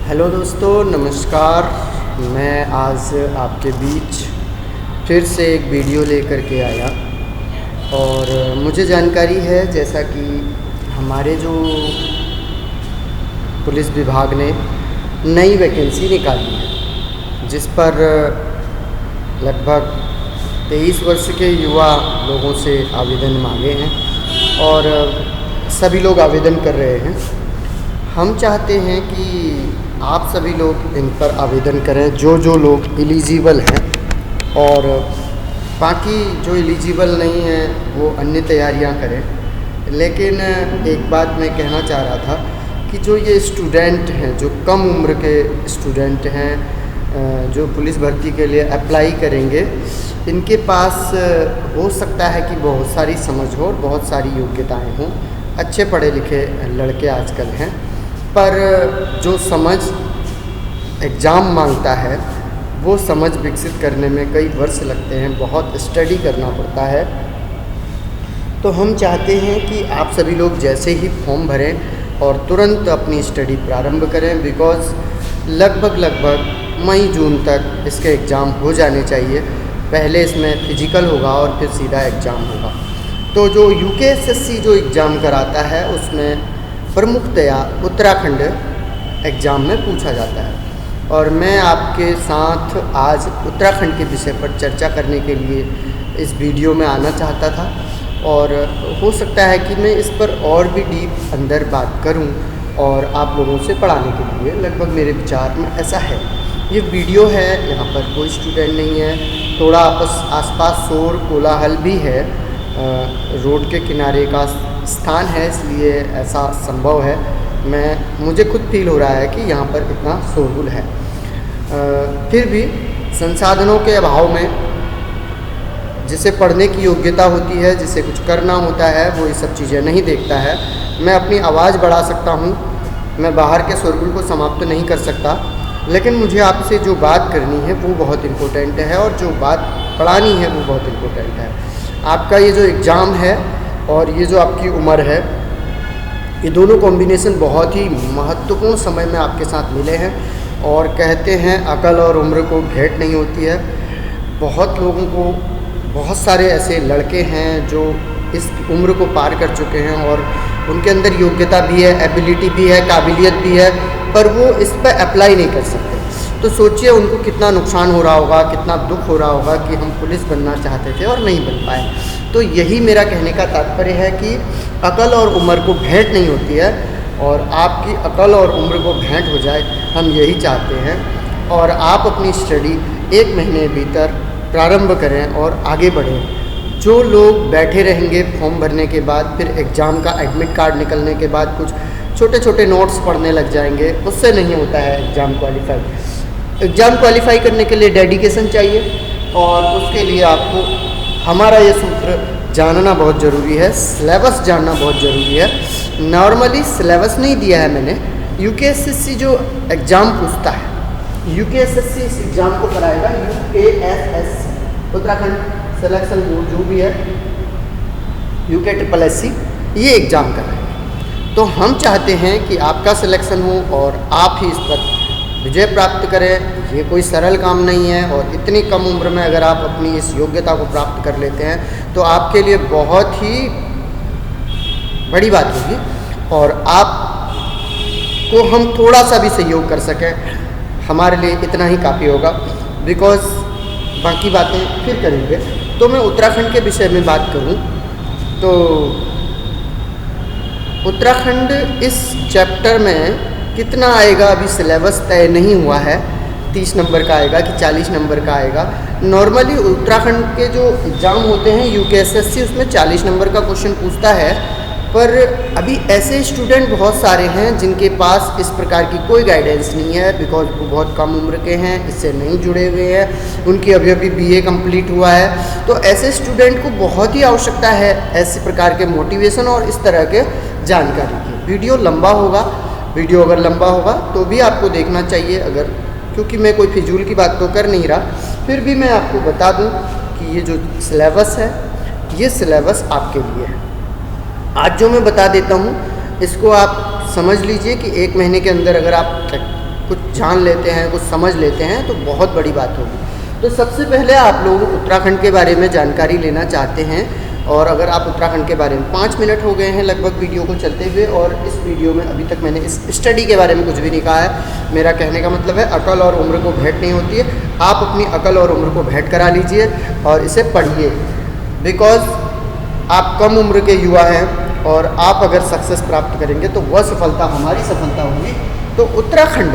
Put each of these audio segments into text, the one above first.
Hello दोस्तों, नमस्कार। मैं आज आपके बीच फिर से एक वीडियो लेकर के आया और मुझे जानकारी है जैसा कि हमारे जो पुलिस विभाग ने नई वैकेंसी निकाली है जिस पर लगभग 23 वर्ष के युवा लोगों से आवेदन मांगे हैं और सभी लोग आवेदन कर रहे हैं। हम चाहते हैं कि आप सभी लोग इन पर आवेदन करें जो लोग एलिजिबल हैं, और बाकी जो एलिजिबल नहीं हैं वो अन्य तैयारियां करें। लेकिन एक बात मैं कहना चाह रहा था कि जो ये स्टूडेंट हैं, जो कम उम्र के स्टूडेंट हैं, जो पुलिस भर्ती के लिए अप्लाई करेंगे, इनके पास हो सकता है कि बहुत सारी समझ हो और बहुत सारी योग्यताएं हों, अच्छे पढ़े लिखे लड़के आजकल हैं, पर जो समझ एग्ज़ाम मांगता है वो समझ विकसित करने में कई वर्ष लगते हैं, बहुत स्टडी करना पड़ता है। तो हम चाहते हैं कि आप सभी लोग जैसे ही फॉर्म भरें और तुरंत अपनी स्टडी प्रारंभ करें, बिकॉज़ लगभग मई जून तक इसके एग्ज़ाम हो जाने चाहिए। पहले इसमें फिजिकल होगा और फिर सीधा एग्ज़ाम होगा। तो जो यूकेएसएससी जो एग्ज़ाम कराता है उसमें प्रमुखतया उत्तराखंड एग्ज़ाम में पूछा जाता है, और मैं आपके साथ आज उत्तराखंड के विषय पर चर्चा करने के लिए इस वीडियो में आना चाहता था। और हो सकता है कि मैं इस पर और भी डीप अंदर बात करूं और आप लोगों से पढ़ाने के लिए, लगभग मेरे विचार में ऐसा है। ये वीडियो है, यहाँ पर कोई स्टूडेंट नहीं है, थोड़ा आसपास शोर कोलाहल भी है, रोड के किनारे का स्थान है, इसलिए ऐसा संभव है। मुझे खुद फील हो रहा है कि यहाँ पर इतना शोरगुल है। फिर भी संसाधनों के अभाव में जिसे पढ़ने की योग्यता होती है, जिसे कुछ करना होता है, वो ये सब चीज़ें नहीं देखता है। मैं अपनी आवाज़ बढ़ा सकता हूँ, मैं बाहर के शोरगुल को समाप्त नहीं कर सकता, लेकिन मुझे आपसे जो बात करनी है वो बहुत इम्पोर्टेंट है, और जो बात पढ़ानी है वो बहुत इम्पोर्टेंट है। आपका ये जो एग्ज़ाम है और ये जो आपकी उम्र है, ये दोनों कॉम्बिनेशन बहुत ही महत्वपूर्ण समय में आपके साथ मिले हैं। और कहते हैं अकल और उम्र को भेंट नहीं होती है। बहुत लोगों को, बहुत सारे ऐसे लड़के हैं जो इस उम्र को पार कर चुके हैं और उनके अंदर योग्यता भी है, एबिलिटी भी है, काबिलियत भी है, पर वो इस पर अप्लाई नहीं कर सकते। तो सोचिए उनको कितना नुकसान हो रहा होगा, कितना दुख हो रहा होगा कि हम पुलिस बनना चाहते थे और नहीं बन पाए। तो यही मेरा कहने का तात्पर्य है कि अकल और उम्र को भेंट नहीं होती है, और आपकी अकल और उम्र को भेंट हो जाए, हम यही चाहते हैं। और आप अपनी स्टडी 1 महीने भीतर प्रारंभ करें और आगे बढ़ें। जो लोग बैठे रहेंगे फॉर्म भरने के बाद, फिर एग्ज़ाम का एडमिट कार्ड निकलने के बाद कुछ छोटे छोटे नोट्स पढ़ने लग जाएंगे, उससे नहीं होता है एग्ज़ाम क्वालिफाई। एग्ज़ाम क्वालिफाई करने के लिए डेडिकेशन चाहिए, और उसके लिए आपको हमारा ये सूत्र जानना बहुत ज़रूरी है, सिलेबस जानना बहुत ज़रूरी है। नॉर्मली सिलेबस नहीं दिया है मैंने। यूकेएसएससी जो एग्ज़ाम पूछता है, यूकेएसएससी इस एग्ज़ाम को कराएगा, यूकेएसएससी उत्तराखंड सिलेक्शन बोर्ड जो भी है, यूके ये एग्ज़ाम कराएगा। तो हम चाहते हैं कि आपका सिलेक्शन हो और आप ही इस पर विजय प्राप्त करें। ये कोई सरल काम नहीं है, और इतनी कम उम्र में अगर आप अपनी इस योग्यता को प्राप्त कर लेते हैं तो आपके लिए बहुत ही बड़ी बात होगी, और आप को हम थोड़ा सा भी सहयोग कर सकें, हमारे लिए इतना ही काफ़ी होगा। बिकॉज़ बाकी बातें फिर करेंगे। तो मैं उत्तराखंड के विषय में बात करूं तो उत्तराखंड इस चैप्टर में कितना आएगा अभी सिलेबस तय नहीं हुआ है, 30 नंबर का आएगा कि 40 नंबर का आएगा। नॉर्मली उत्तराखंड के जो एग्ज़ाम होते हैं यूकेएसएससी, उसमें 40 नंबर का क्वेश्चन पूछता है, पर अभी ऐसे स्टूडेंट बहुत सारे हैं जिनके पास इस प्रकार की कोई गाइडेंस नहीं है, बिकॉज वो बहुत कम उम्र के हैं, इससे नहीं जुड़े हुए हैं, उनकी अभी बीए कंप्लीट हुआ है। तो ऐसे स्टूडेंट को बहुत ही आवश्यकता है ऐसे प्रकार के मोटिवेशन और इस तरह के जानकारी की। वीडियो अगर लंबा होगा तो भी आपको देखना चाहिए, अगर, क्योंकि मैं कोई फिजूल की बात तो कर नहीं रहा, फिर भी मैं आपको बता दूं कि ये जो सिलेबस है, ये सिलेबस आपके लिए है। आज जो मैं बता देता हूँ इसको आप समझ लीजिए कि 1 महीने के अंदर अगर आप कुछ जान लेते हैं, कुछ समझ लेते हैं तो बहुत बड़ी बात होगी। तो सबसे पहले आप लोग उत्तराखंड के बारे में जानकारी लेना चाहते हैं, और अगर आप उत्तराखंड के बारे में 5 मिनट हो गए हैं लगभग वीडियो को चलते हुए, और इस वीडियो में अभी तक मैंने इस स्टडी के बारे में कुछ भी नहीं कहा है। मेरा कहने का मतलब है अकल और उम्र को भेंट नहीं होती है। आप अपनी अकल और उम्र को भेंट करा लीजिए और इसे पढ़िए, बिकॉज आप कम उम्र के युवा हैं और आप अगर सक्सेस प्राप्त करेंगे तो वह सफलता हमारी सफलता होगी। तो उत्तराखंड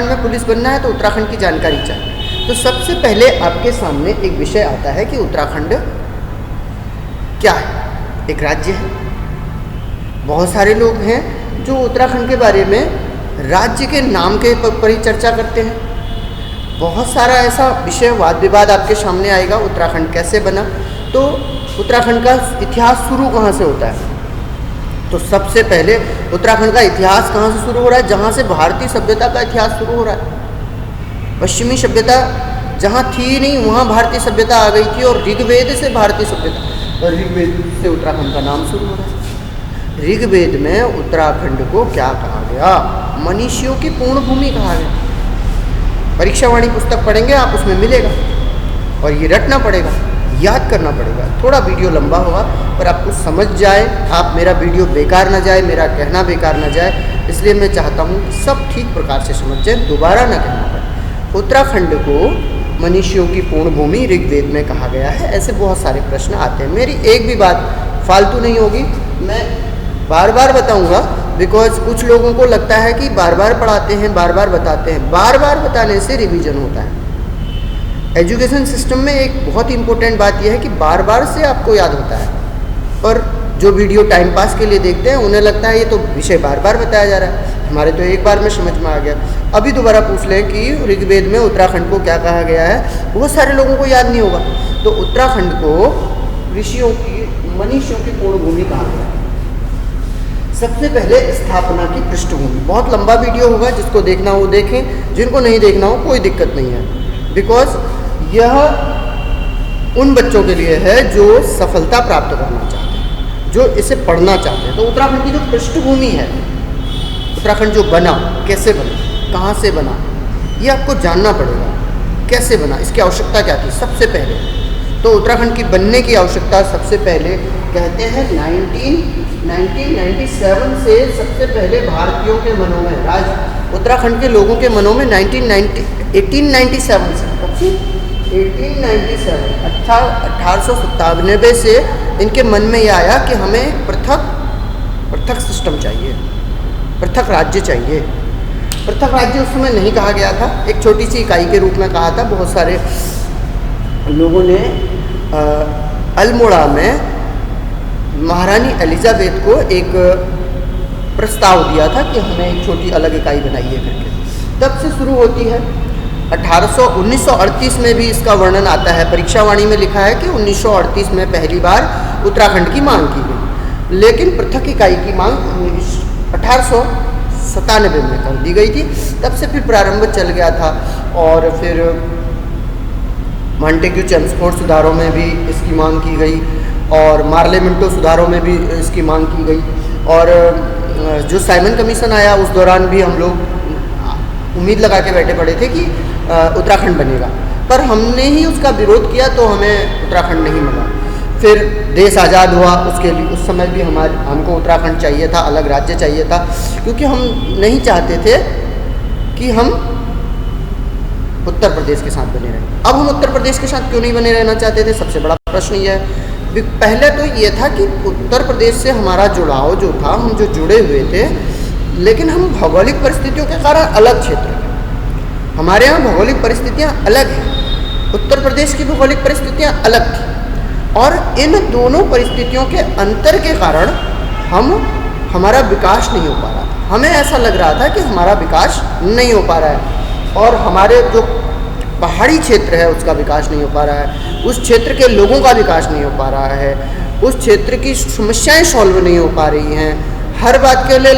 में पुलिस बनना है तो उत्तराखंड की जानकारी चाहिए। तो सबसे पहले आपके सामने एक विषय आता है कि उत्तराखंड क्या है। एक राज्य है। बहुत सारे लोग हैं जो उत्तराखंड के बारे में राज्य के नाम के पर ही चर्चा करते हैं। बहुत सारा ऐसा विषय वाद विवाद आपके सामने आएगा। उत्तराखंड कैसे बना, तो उत्तराखंड का इतिहास शुरू कहाँ से होता है। तो सबसे पहले उत्तराखंड का इतिहास कहाँ से शुरू हो रहा है, जहाँ से भारतीय सभ्यता का इतिहास शुरू हो रहा है। पश्चिमी सभ्यता जहाँ थी नहीं वहाँ भारतीय सभ्यता आ गई थी, और ऋग्वेद से भारतीय सभ्यता, और ऋग्वेद से उत्तराखंड का नाम शुरू हो रहा है। ऋग्वेद में उत्तराखंड को क्या कहा गया, मनीषियों की पूर्ण भूमि कहा गया। परीक्षावाणी पुस्तक पढ़ेंगे आप, उसमें मिलेगा, और ये रटना पड़ेगा, याद करना पड़ेगा। थोड़ा वीडियो लंबा होगा पर आपको समझ जाए, आप मेरा वीडियो बेकार ना जाए, मेरा कहना बेकार ना जाए, इसलिए मैं चाहता हूँ कि सब ठीक प्रकार से समझ जाए, दोबारा ना कहना पड़े। उत्तराखंड को मनीषियों की पूर्ण भूमि ऋग्वेद में कहा गया है। ऐसे बहुत सारे प्रश्न आते हैं। मेरी एक भी बात फालतू नहीं होगी, मैं बार बार बताऊंगा, बिकॉज कुछ लोगों को लगता है कि बार बार पढ़ाते हैं, बार बार बताते हैं। बार बार बताने से रिवीजन होता है। एजुकेशन सिस्टम में एक बहुत इंपॉर्टेंट बात यह है कि बार बार से आपको याद होता है, पर जो वीडियो टाइम पास के लिए देखते हैं उन्हें लगता है ये तो विषय बार बार बताया जा रहा है। हमारे तो एक बार में समझ में आ गया। अभी दोबारा पूछ लें कि ऋग्वेद में उत्तराखंड को क्या कहा गया है, बहुत सारे लोगों को याद नहीं होगा। तो उत्तराखंड को ऋषियों की, मनीषियों की पूर्ण भूमि कहा गया है। सबसे पहले स्थापना की पृष्ठभूमि। बहुत लंबा वीडियो होगा, जिसको देखना हो देखें, जिनको नहीं देखना हो कोई दिक्कत नहीं है, बिकॉज यह उन बच्चों के लिए है जो सफलता प्राप्त करना चाहते हैं, जो इसे पढ़ना चाहते हैं। तो उत्तराखंड की जो पृष्ठभूमि है, उत्तराखंड जो बना, कैसे बना, कहाँ से बना, ये आपको जानना पड़ेगा। कैसे बना, इसकी आवश्यकता क्या थी सबसे पहले। तो उत्तराखंड की बनने की आवश्यकता सबसे पहले कहते हैं 1997 से सबसे पहले भारतीयों के मनों में, उत्तराखंड के लोगों के मनों में 1897 से 1897 से इनके मन में यह आया कि हमें पृथक सिस्टम चाहिए, पृथक राज्य चाहिए। पृथक राज्य उस समय नहीं कहा गया था, एक छोटी सी इकाई के रूप में कहा था। बहुत सारे लोगों ने अल्मोड़ा में महारानी एलिजाबेथ को एक प्रस्ताव दिया था कि हमें एक छोटी अलग इकाई बनाइए करके। तब से शुरू होती है। 1938 में भी इसका वर्णन आता है। परीक्षावाणी में लिखा है कि 1938 में पहली बार उत्तराखंड की मांग की गई, लेकिन पृथक इकाई की मांग 1897 में कर दी गई थी। तब से फिर प्रारंभ चल गया था, और फिर मॉन्टेग्यू चेम्सफोर्ड सुधारों में भी इसकी मांग की गई, और मार्ले मिंटो सुधारों में भी इसकी मांग की गई, और जो साइमन कमीशन आया उस दौरान भी हम लोग उम्मीद लगा के बैठे पड़े थे कि उत्तराखंड बनेगा, पर हमने ही उसका विरोध किया तो हमें उत्तराखंड नहीं मिला। फिर देश आज़ाद हुआ, उसके लिए उस समय भी हमको उत्तराखंड चाहिए था, अलग राज्य चाहिए था, क्योंकि हम नहीं चाहते थे कि हम उत्तर प्रदेश के साथ बने रहें। अब हम उत्तर प्रदेश के साथ क्यों नहीं बने रहना चाहते थे, सबसे बड़ा प्रश्न यह है। पहले तो ये था कि उत्तर प्रदेश से हमारा जुड़ाव जो था, हम जो जुड़े हुए थे, लेकिन हम भौगोलिक परिस्थितियों के कारण अलग क्षेत्र में, हमारे यहाँ भौगोलिक परिस्थितियाँ अलग हैं, उत्तर प्रदेश की भौगोलिक परिस्थितियाँ अलग थी, और इन दोनों परिस्थितियों के अंतर के कारण हमारा विकास नहीं हो पा रहा था। हमें ऐसा लग रहा था कि हमारा विकास नहीं हो पा रहा है, और हमारे जो पहाड़ी क्षेत्र है उसका विकास नहीं हो पा रहा है, उस क्षेत्र के लोगों का विकास नहीं हो पा रहा है, उस क्षेत्र की समस्याएं सॉल्व नहीं हो पा रही हैं। हर बात के लिए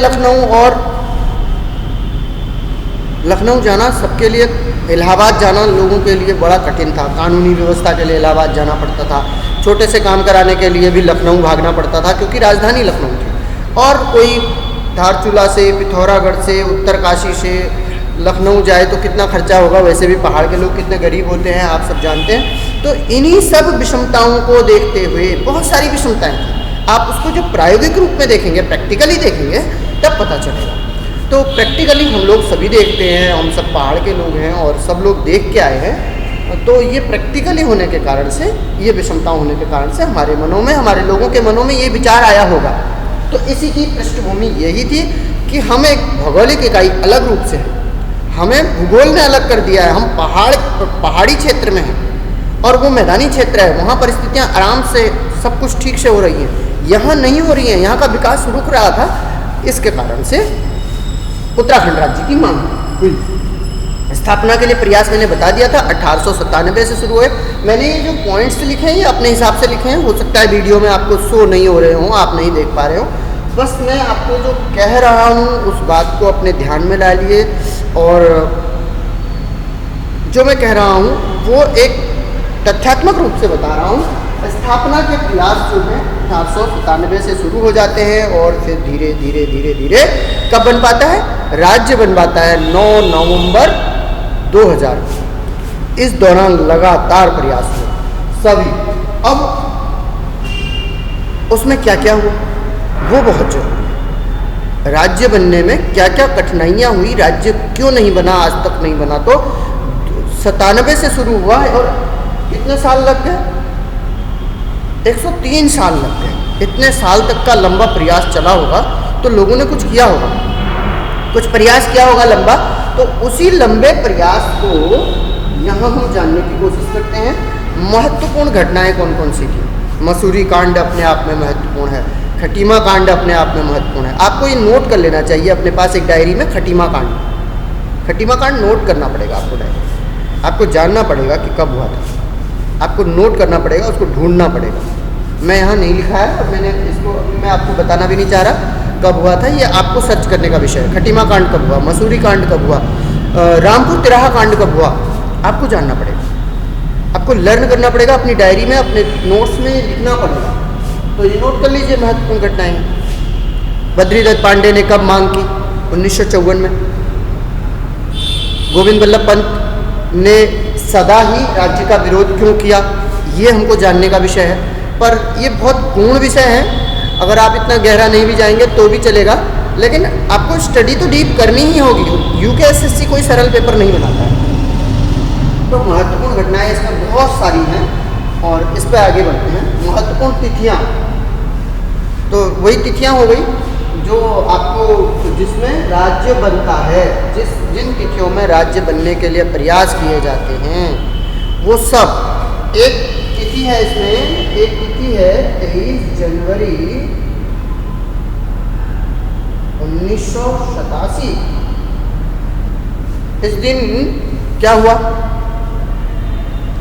लखनऊ जाना सबके लिए, इलाहाबाद जाना लोगों के लिए बड़ा कठिन था। कानूनी व्यवस्था के लिए इलाहाबाद जाना पड़ता था, छोटे से काम कराने के लिए भी लखनऊ भागना पड़ता था, क्योंकि राजधानी लखनऊ थी, और कोई धारचूला से, पिथौरागढ़ से, उत्तरकाशी से लखनऊ जाए तो कितना खर्चा होगा। वैसे भी पहाड़ के लोग कितने गरीब होते हैं आप सब जानते हैं। तो इन्हीं सब विषमताओं को देखते हुए, बहुत सारी विषमताएं थी, आप उसको जो प्रायोगिक रूप में देखेंगे, प्रैक्टिकली देखेंगे, तब पता चलेगा। तो प्रैक्टिकली हम लोग सभी देखते हैं, हम सब पहाड़ के लोग हैं और सब लोग देख के आए हैं। तो ये प्रैक्टिकली होने के कारण से, ये विषमता होने के कारण से हमारे मनों में, हमारे लोगों के मनों में ये विचार आया होगा। तो इसी की पृष्ठभूमि यही थी कि हम एक भौगोलिक इकाई अलग रूप से है, हमें भूगोल ने अलग कर दिया है। हम पहाड़ी क्षेत्र में हैं और वो मैदानी क्षेत्र है, वहाँ परिस्थितियाँ आराम से सब कुछ ठीक से हो रही हैं, यहाँ नहीं हो रही हैं। यहाँ का विकास रुक रहा था, इसके कारण से उत्तराखंड राज्य की मांग हुई। स्थापना के लिए प्रयास मैंने बता दिया था, 1897 से शुरू हुए। मैंने ये जो पॉइंट्स लिखे हैं ये अपने हिसाब से लिखे हैं, हो सकता है वीडियो में आपको शो नहीं हो रहे हों, आप नहीं देख पा रहे हो। बस मैं आपको जो कह रहा हूँ उस बात को अपने ध्यान में ला लिए, और जो मैं कह रहा हूँ वो एक तथ्यात्मक रूप से बता रहा हूँ। स्थापना के प्रयास जो हैं 1897 से शुरू हो जाते हैं और फिर धीरे धीरे धीरे धीरे कब बन पाता है, राज्य बन पाता है 9 नवंबर 2000। इस दौरान लगातार प्रयास हुए सभी। अब उसमें क्या क्या हुआ वो बहुत जरूरी है। राज्य बनने में क्या क्या कठिनाइयाँ हुई, राज्य क्यों नहीं बना, आज तक नहीं बना। तो 97 से शुरू हुआ है और कितने साल लग गए, 103 साल लग गए। इतने साल तक का लंबा प्रयास चला होगा तो लोगों ने कुछ किया होगा, कुछ प्रयास किया होगा लंबा। तो उसी लंबे प्रयास को यहाँ हम जानने की कोशिश करते हैं। महत्वपूर्ण घटनाएं कौन कौन सी थी। मसूरी कांड अपने आप में महत्वपूर्ण है, खटीमा कांड अपने आप में महत्वपूर्ण है। आपको ये नोट कर लेना चाहिए अपने पास एक डायरी में, खटीमा कांड नोट करना पड़ेगा आपको डायरी, आपको जानना पड़ेगा कि कब हुआ था, आपको नोट करना पड़ेगा, उसको ढूंढना पड़ेगा। मैं यहाँ नहीं लिखा है और मैंने इसको मैं आपको बताना भी नहीं चाह रहा कब हुआ था, ये आपको सर्च करने का विषय है। खटीमा कांड कब हुआ, मसूरी कांड कब हुआ, रामपुर तिराहा कांड कब हुआ, आपको जानना पड़ेगा, आपको लर्न करना पड़ेगा, अपनी डायरी में अपने नोट्स में लिखना पड़ेगा। तो ये नोट कर लीजिए महत्वपूर्ण घटनाएं। बद्रीदत्त पांडे ने कब मांग की, 1954 में। गोविंद बल्लभ पंत ने सदा ही राज्य का विरोध क्यों किया, ये हमको जानने का विषय है। पर ये बहुत पूर्ण विषय है, अगर आप इतना गहरा नहीं भी जाएंगे तो भी चलेगा, लेकिन आपको स्टडी तो डीप करनी ही होगी। यूकेएसएससी कोई सरल पेपर नहीं बनाता है। तो महत्वपूर्ण घटनाएं इसमें बहुत सारी हैं और इस पर आगे बढ़ते हैं। महत्वपूर्ण तिथियाँ, तो वही तिथियाँ हो गई जो आपको, जिसमें राज्य बनता है, जिन तिथियों में राज्य बनने के लिए प्रयास किए जाते हैं वो सब। एक तिथि है इसमें, एक तिथि है 23 जनवरी 1987। इस दिन क्या हुआ,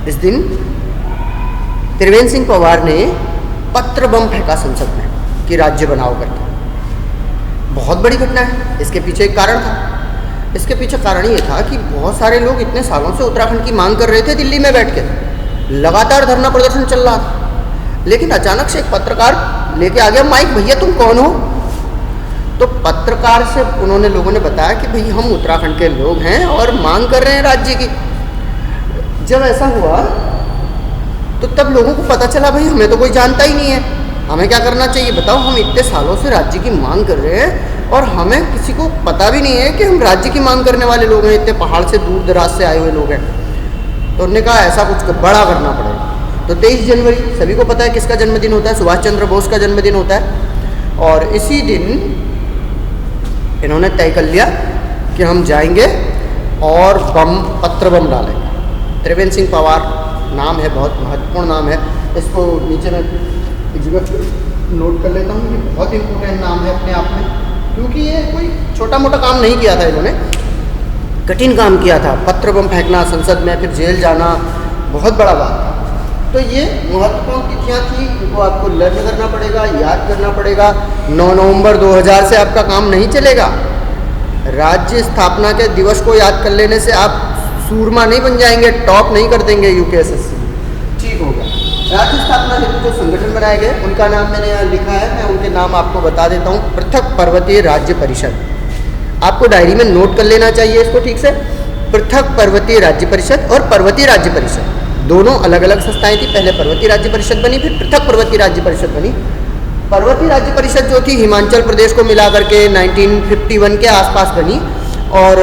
इस दिन त्रिवेंद्र सिंह पवार ने पत्र बम फेंका संसद में कि राज्य बनाओ करके। बहुत बड़ी घटना है, इसके पीछे एक कारण था। इसके पीछे कारण ये था कि बहुत सारे लोग इतने सालों से उत्तराखंड की मांग कर रहे थे, दिल्ली में बैठ के लगातार धरना प्रदर्शन चल रहा था। लेकिन अचानक से एक पत्रकार लेके आ गया माइक, भैया तुम कौन हो। तो पत्रकार से उन्होंने, लोगों ने बताया कि भाई हम उत्तराखंड के लोग हैं और मांग कर रहे हैं राज्य की। जब ऐसा हुआ तो तब लोगों को पता चला भाई हमें तो कोई जानता ही नहीं है, हमें क्या करना चाहिए बताओ। हम इतने सालों से राज्य की मांग कर रहे हैं और हमें किसी को पता भी नहीं है कि हम राज्य की मांग करने वाले लोग हैं, इतने पहाड़ से दूर दराज से आए हुए लोग हैं। तो उन्होंने कहा ऐसा कुछ बड़ा करना पड़ेगा। तो 23 जनवरी सभी को पता है किसका जन्मदिन होता है, सुभाष चंद्र बोस का जन्मदिन होता है। और इसी दिन इन्होंने तय कर लिया कि हम जाएंगे और पत्र बम डालेंगे। त्रिवेंद्र सिंह पवार नाम है, बहुत महत्वपूर्ण नाम है। इसको नीचे में एक जगह नोट कर लेता हूँ, ये बहुत इंपॉर्टेंट नाम है अपने आप में, क्योंकि ये कोई छोटा मोटा काम नहीं किया था इन्होंने, कठिन काम किया था। पत्र बम फेंकना संसद में, फिर जेल जाना, बहुत बड़ा बात था। तो ये महत्वपूर्ण तिथियाँ थी, इनको आपको लर्न करना पड़ेगा, याद करना पड़ेगा। 9 नवंबर 2000 से आपका काम नहीं चलेगा। राज्य स्थापना के दिवस को याद कर लेने से आप सूरमा नहीं बन जाएंगे, टॉप नहीं कर देंगे यूकेएसएससी। ठीक होगा। राज्य स्थापना हेतु जो संगठन बनाए गए उनका नाम मैंने यहाँ लिखा है, मैं उनके नाम आपको बता देता हूँ। पृथक पर्वतीय राज्य परिषद, आपको डायरी में नोट कर लेना चाहिए इसको ठीक से। पृथक पर्वतीय राज्य परिषद और पर्वतीय राज्य परिषद दोनों अलग अलग संस्थाएं थी। पहले पर्वतीय राज्य परिषद बनी, फिर पृथक पर्वतीय राज्य परिषद बनी। पर्वतीय राज्य परिषद जो थी हिमाचल प्रदेश को मिला करके 1951 के आसपास बनी और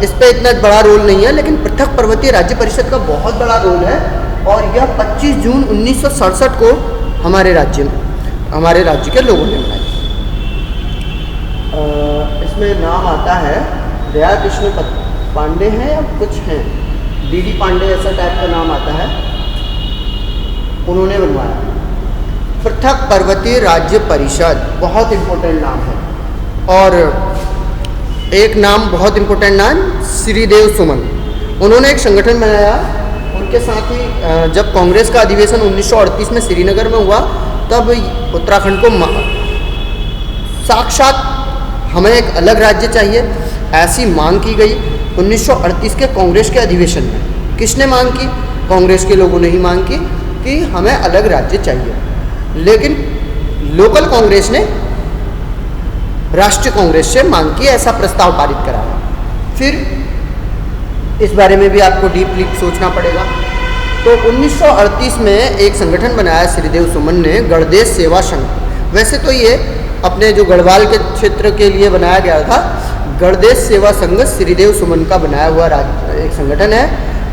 इस पर इतना बड़ा रोल नहीं है, लेकिन पृथक पर्वतीय राज्य परिषद का बहुत बड़ा रोल है और यह 25 जून 1967 को हमारे राज्य के लोगों ने बनाई। इसमें नाम आता है दया कृष्ण पांडे हैं या कुछ हैं, डीडी पांडे ऐसा टाइप का नाम आता है, उन्होंने बनवाया। पृथक पर्वतीय राज्य परिषद बहुत इम्पोर्टेंट नाम है। और एक नाम बहुत इम्पोर्टेंट नाम श्रीदेव सुमन, उन्होंने एक संगठन बनाया। उनके साथ ही जब कांग्रेस का अधिवेशन 1938 में श्रीनगर में हुआ तब उत्तराखंड को साक्षात हमें एक अलग राज्य चाहिए ऐसी मांग की गई 1938 के कांग्रेस के अधिवेशन में। किसने मांग की? कांग्रेस के लोगों ने ही मांग की कि हमें अलग राज्य चाहिए, लेकिन लोकल कांग्रेस ने राष्ट्रीय कांग्रेस से मांग की, ऐसा प्रस्ताव पारित कराया। फिर इस बारे में भी आपको डीपली सोचना पड़ेगा। तो 1938 में एक संगठन बनाया श्रीदेव सुमन ने, गणदेश सेवा संघ। वैसे तो ये अपने जो गढ़वाल के क्षेत्र के लिए बनाया गया था, गणदेश सेवा संघ श्रीदेव सुमन का बनाया हुआ एक संगठन है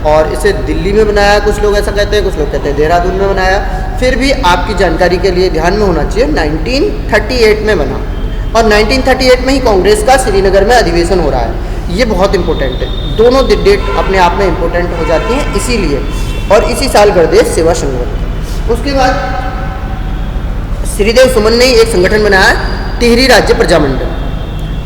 और इसे दिल्ली में बनाया, कुछ लोग ऐसा कहते हैं, कुछ लोग कहते हैं देहरादून में बनाया। फिर भी आपकी जानकारी के लिए ध्यान में होना चाहिए 1938 में बना और 1938 में ही कांग्रेस का श्रीनगर में अधिवेशन हो रहा है। ये बहुत इंपॉर्टेंट है, दोनों डेट अपने आप में इंपॉर्टेंट हो जाती हैं इसीलिए। और इसी साल गणदेश सेवा संघ बना। उसके बाद श्रीदेव सुमन ने एक संगठन बनाया टिहरी राज्य प्रजामंडल।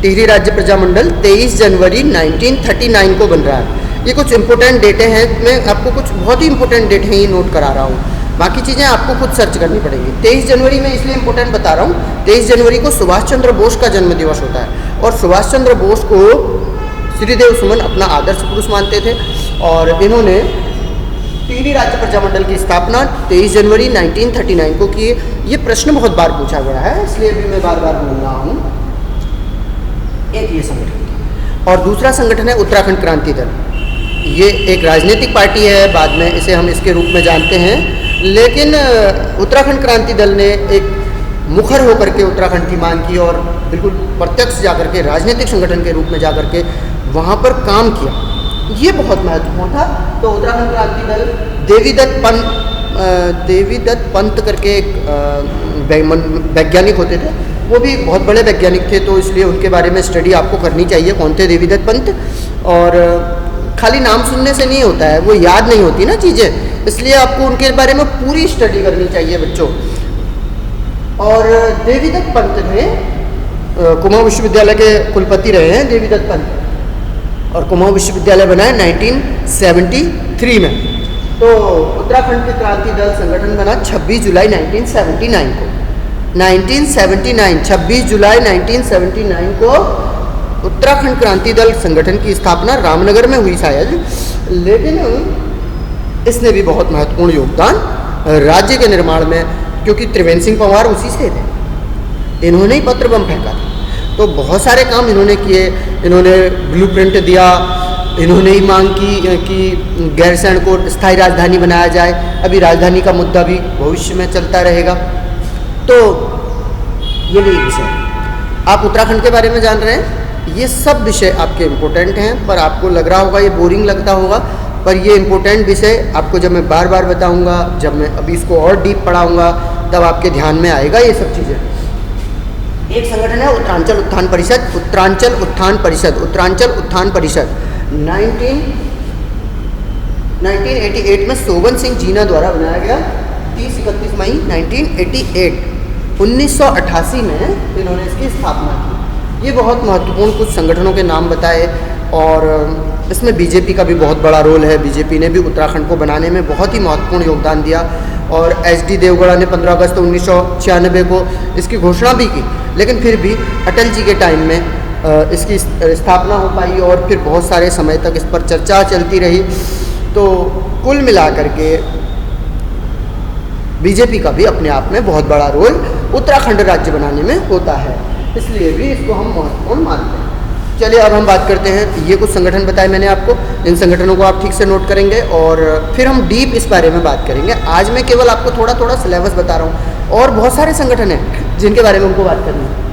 टिहरी राज्य प्रजामंडल 23 जनवरी 1939 को बन रहा है। ये कुछ इंपॉर्टेंट डेटें हैं, मैं आपको कुछ बहुत ही इंपॉर्टेंट डेट हैं ये नोट करा रहा हूँ, बाकी चीज़ें आपको खुद सर्च करनी पड़ेंगी। 23 जनवरी में इसलिए इंपॉर्टेंट बता रहा हूँ, 23 जनवरी को सुभाष चंद्र बोस का जन्म दिवस होता है और सुभाष चंद्र बोस को श्रीदेव सुमन अपना आदर्श पुरुष मानते थे और इन्होंने टिहरी राज्य प्रजामंडल की स्थापना 23 जनवरी 1939 को की। ये प्रश्न बहुत बार पूछा गया है, इसलिए भी मैं बार बार बोल रहा हूँ। एक ये संगठन और दूसरा संगठन है उत्तराखंड क्रांति दल। ये एक राजनीतिक पार्टी है, बाद में इसे हम इसके रूप में जानते हैं, लेकिन उत्तराखंड क्रांति दल ने एक मुखर होकर के उत्तराखंड की मांग की और बिल्कुल प्रत्यक्ष जाकर के राजनीतिक संगठन के रूप में जाकर के वहाँ पर काम किया। ये बहुत महत्वपूर्ण था। तो उत्तराखंड क्रांति दल देवीदत्त पंत करके एक वैज्ञानिक होते थे, वो भी बहुत बड़े वैज्ञानिक थे, तो इसलिए उनके बारे में स्टडी आपको करनी चाहिए कौन थे देवीदत्त पंत। और खाली नाम सुनने से नहीं होता है, वो याद नहीं होती ना चीज़ें, इसलिए आपको उनके बारे में पूरी स्टडी करनी चाहिए बच्चों। और देवीदत्त पंत ने कुमाऊं विश्वविद्यालय के कुलपति रहे हैं देवीदत्त पंत और कुमाऊं विश्वविद्यालय बनाया 1973 में। तो उत्तराखंड के क्रांति दल संगठन बना 26 जुलाई 1979 को। 26 जुलाई 1979 को उत्तराखंड क्रांति दल संगठन की स्थापना रामनगर में हुई शायद, लेकिन इसने भी बहुत महत्वपूर्ण योगदान राज्य के निर्माण में, क्योंकि त्रिवेंद्र सिंह पंवार उसी से थे, इन्होंने ही पत्र बम फेंका था। तो बहुत सारे काम इन्होंने किए, इन्होंने ब्लूप्रिंट दिया, इन्होंने ही मांग की कि गैरसैंण को स्थायी राजधानी बनाया जाए। अभी राजधानी का मुद्दा भी भविष्य में चलता रहेगा। तो ये भी विषय आप उत्तराखंड के बारे में जान रहे हैं, ये सब विषय आपके इम्पोर्टेंट हैं, पर आपको लग रहा होगा ये बोरिंग लगता होगा, पर ये इम्पोर्टेंट विषय आपको जब मैं बार बार बताऊंगा, जब मैं अभी इसको और डीप पढ़ाऊंगा, तब आपके ध्यान में आएगा ये सब चीज़ें। एक संगठन है उत्तरांचल उत्थान परिषद। उत्तरांचल उत्थान परिषद 1988 में सोबन सिंह जीना द्वारा बनाया गया। 30-31 मई 1988 1988 में इन्होंने इसकी स्थापना की। ये बहुत महत्वपूर्ण कुछ संगठनों के नाम बताए और इसमें बीजेपी का भी बहुत बड़ा रोल है। बीजेपी ने भी उत्तराखंड को बनाने में बहुत ही महत्वपूर्ण योगदान दिया और एच.डी. देवगौड़ा ने 15 अगस्त 1996 को इसकी घोषणा भी की, लेकिन फिर भी अटल जी के टाइम में इसकी स्थापना हो पाई और फिर बहुत सारे समय तक इस पर चर्चा चलती रही। तो कुल मिलाकर के बीजेपी का भी अपने आप में बहुत बड़ा रोल उत्तराखंड राज्य बनाने में होता है, इसलिए भी इसको हम महत्वपूर्ण मानते हैं। चलिए अब हम बात करते हैं, ये कुछ संगठन बताए मैंने आपको, इन संगठनों को आप ठीक से नोट करेंगे और फिर हम डीप इस बारे में बात करेंगे। आज मैं केवल आपको थोड़ा थोड़ा सिलेबस बता रहा हूँ और बहुत सारे संगठन हैं जिनके बारे में हमको बात करनी है।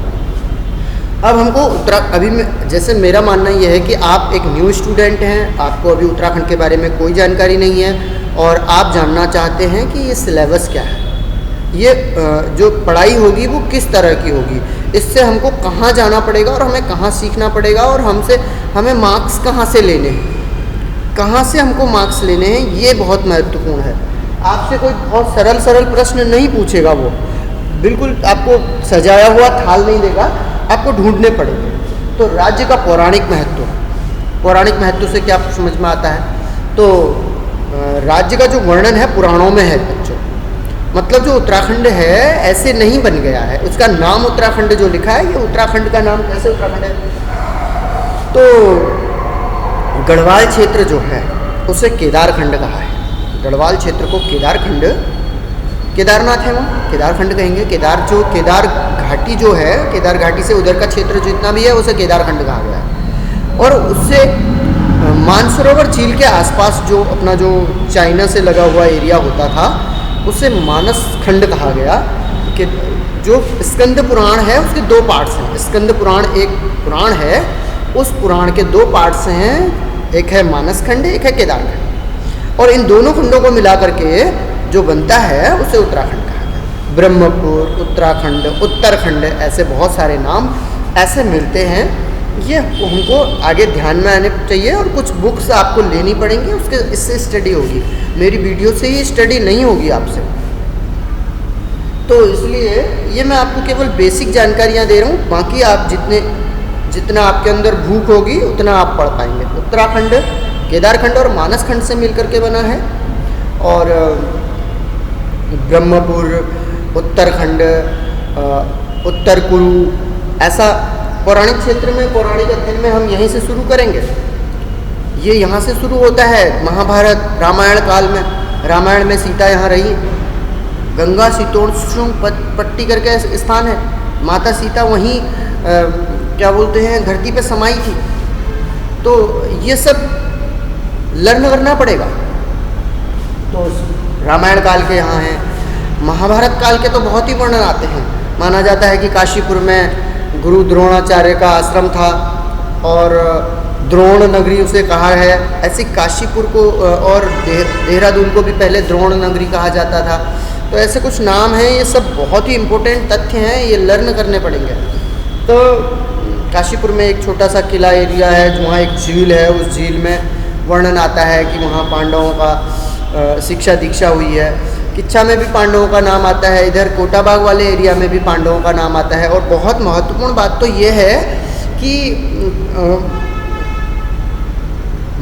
अब हमको जैसे मेरा मानना यह है कि आप एक न्यू स्टूडेंट हैं, आपको अभी उत्तराखंड के बारे में कोई जानकारी नहीं है और आप जानना चाहते हैं कि ये सिलेबस क्या है, ये जो पढ़ाई होगी वो किस तरह की होगी, इससे हमको कहाँ जाना पड़ेगा और हमें कहाँ सीखना पड़ेगा और हमें मार्क्स कहाँ से लेने हैं, कहाँ से हमको मार्क्स लेने हैं, ये बहुत महत्वपूर्ण है। आपसे कोई बहुत सरल प्रश्न नहीं पूछेगा, वो बिल्कुल आपको सजाया हुआ थाल नहीं देगा, आपको ढूंढने पड़ेंगे। तो राज्य का पौराणिक महत्व से क्या समझ में आता है, तो राज्य का जो वर्णन है पुराणों में है बच्चों, मतलब जो उत्तराखंड है ऐसे नहीं बन गया है, उसका नाम उत्तराखंड जो लिखा है ये उत्तराखंड का नाम कैसे उत्तराखंड है, तो गढ़वाल क्षेत्र जो है उसे केदारखंड कहा है। गढ़वाल क्षेत्र को केदारनाथ है, वहाँ केदारखंड कहेंगे। केदार घाटी जो है, केदार घाटी से उधर का क्षेत्र जितना भी है उसे केदारखंड कहा गया है। और उससे मानसरोवर झील के आसपास जो अपना जो चाइना से लगा हुआ एरिया होता था उसे मानस खंड कहा गया। कि जो स्कंद पुराण है उसके दो पार्ट्स हैं, स्कंद पुराण एक पुराण है, उस पुराण के दो पार्ट्स हैं, एक है मानस खंड, एक है केदारखंड, और इन दोनों खंडों को मिला करके जो बनता है उसे उत्तराखंड कहा गया। ब्रह्मपुर, उत्तराखंड, उत्तरखंड, ऐसे बहुत सारे नाम ऐसे मिलते हैं। ये हमको आगे ध्यान में आने चाहिए और कुछ बुक्स आपको लेनी पड़ेंगी, इससे स्टडी होगी, मेरी वीडियो से ही स्टडी नहीं होगी आपसे। तो इसलिए ये मैं आपको केवल बेसिक जानकारियाँ दे रहा हूँ, बाकी आप जितना आपके अंदर भूख होगी उतना आप पढ़ पाएंगे। उत्तराखंड केदारखंड और मानस खंड से मिलकर के बना है, और ब्रह्मपुर, उत्तरखंड, उत्तर कुरु, ऐसा पौराणिक क्षेत्र में, पौराणिक अध्ययन में हम यहीं से शुरू करेंगे। ये यहाँ से शुरू होता है महाभारत रामायण काल में। रामायण में सीता यहाँ रही, गंगा शीतोष्ण पट्टी करके स्थान है, माता सीता वहीं क्या बोलते हैं धरती पे समाई थी। तो ये सब लर्न करना पड़ेगा। तो रामायण काल के यहाँ हैं, महाभारत काल के तो बहुत ही वर्णन आते हैं। माना जाता है कि काशीपुर में गुरु द्रोणाचार्य का आश्रम था और द्रोण नगरी उसे कहा है। ऐसी काशीपुर को और देहरादून को भी पहले द्रोण नगरी कहा जाता था। तो ऐसे कुछ नाम हैं, ये सब बहुत ही इम्पोर्टेंट तथ्य हैं, ये लर्न करने पड़ेंगे। तो काशीपुर में एक छोटा सा किला एरिया है, वहाँ एक झील है, उस झील में वर्णन आता है कि वहाँ पांडवों का शिक्षा दीक्षा हुई है। किच्छा में भी पांडवों का नाम आता है, इधर कोटाबाग वाले एरिया में भी पांडवों का नाम आता है। और बहुत महत्वपूर्ण बात तो ये है कि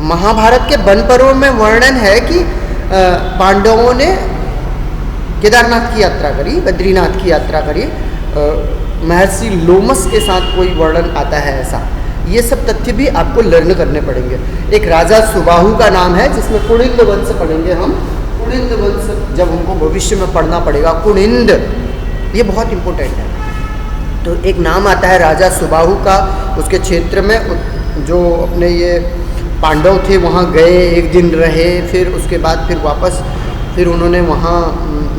महाभारत के वन पर्व में वर्णन है कि पांडवों ने केदारनाथ की यात्रा करी, बद्रीनाथ की यात्रा करी, महर्षि लोमस के साथ कोई वर्णन आता है ऐसा। ये सब तथ्य भी आपको लर्न करने पड़ेंगे। एक राजा सुबाहु का नाम है जिसमें कुणिंद वंश पढ़ेंगे हम। कुणिंद वंश जब हमको भविष्य में पढ़ना पड़ेगा, कुणिंद, ये बहुत इम्पोर्टेंट है। तो एक नाम आता है राजा सुबाहु का, उसके क्षेत्र में जो अपने ये पांडव थे वहाँ गए, एक दिन रहे, फिर उसके बाद फिर उन्होंने वहाँ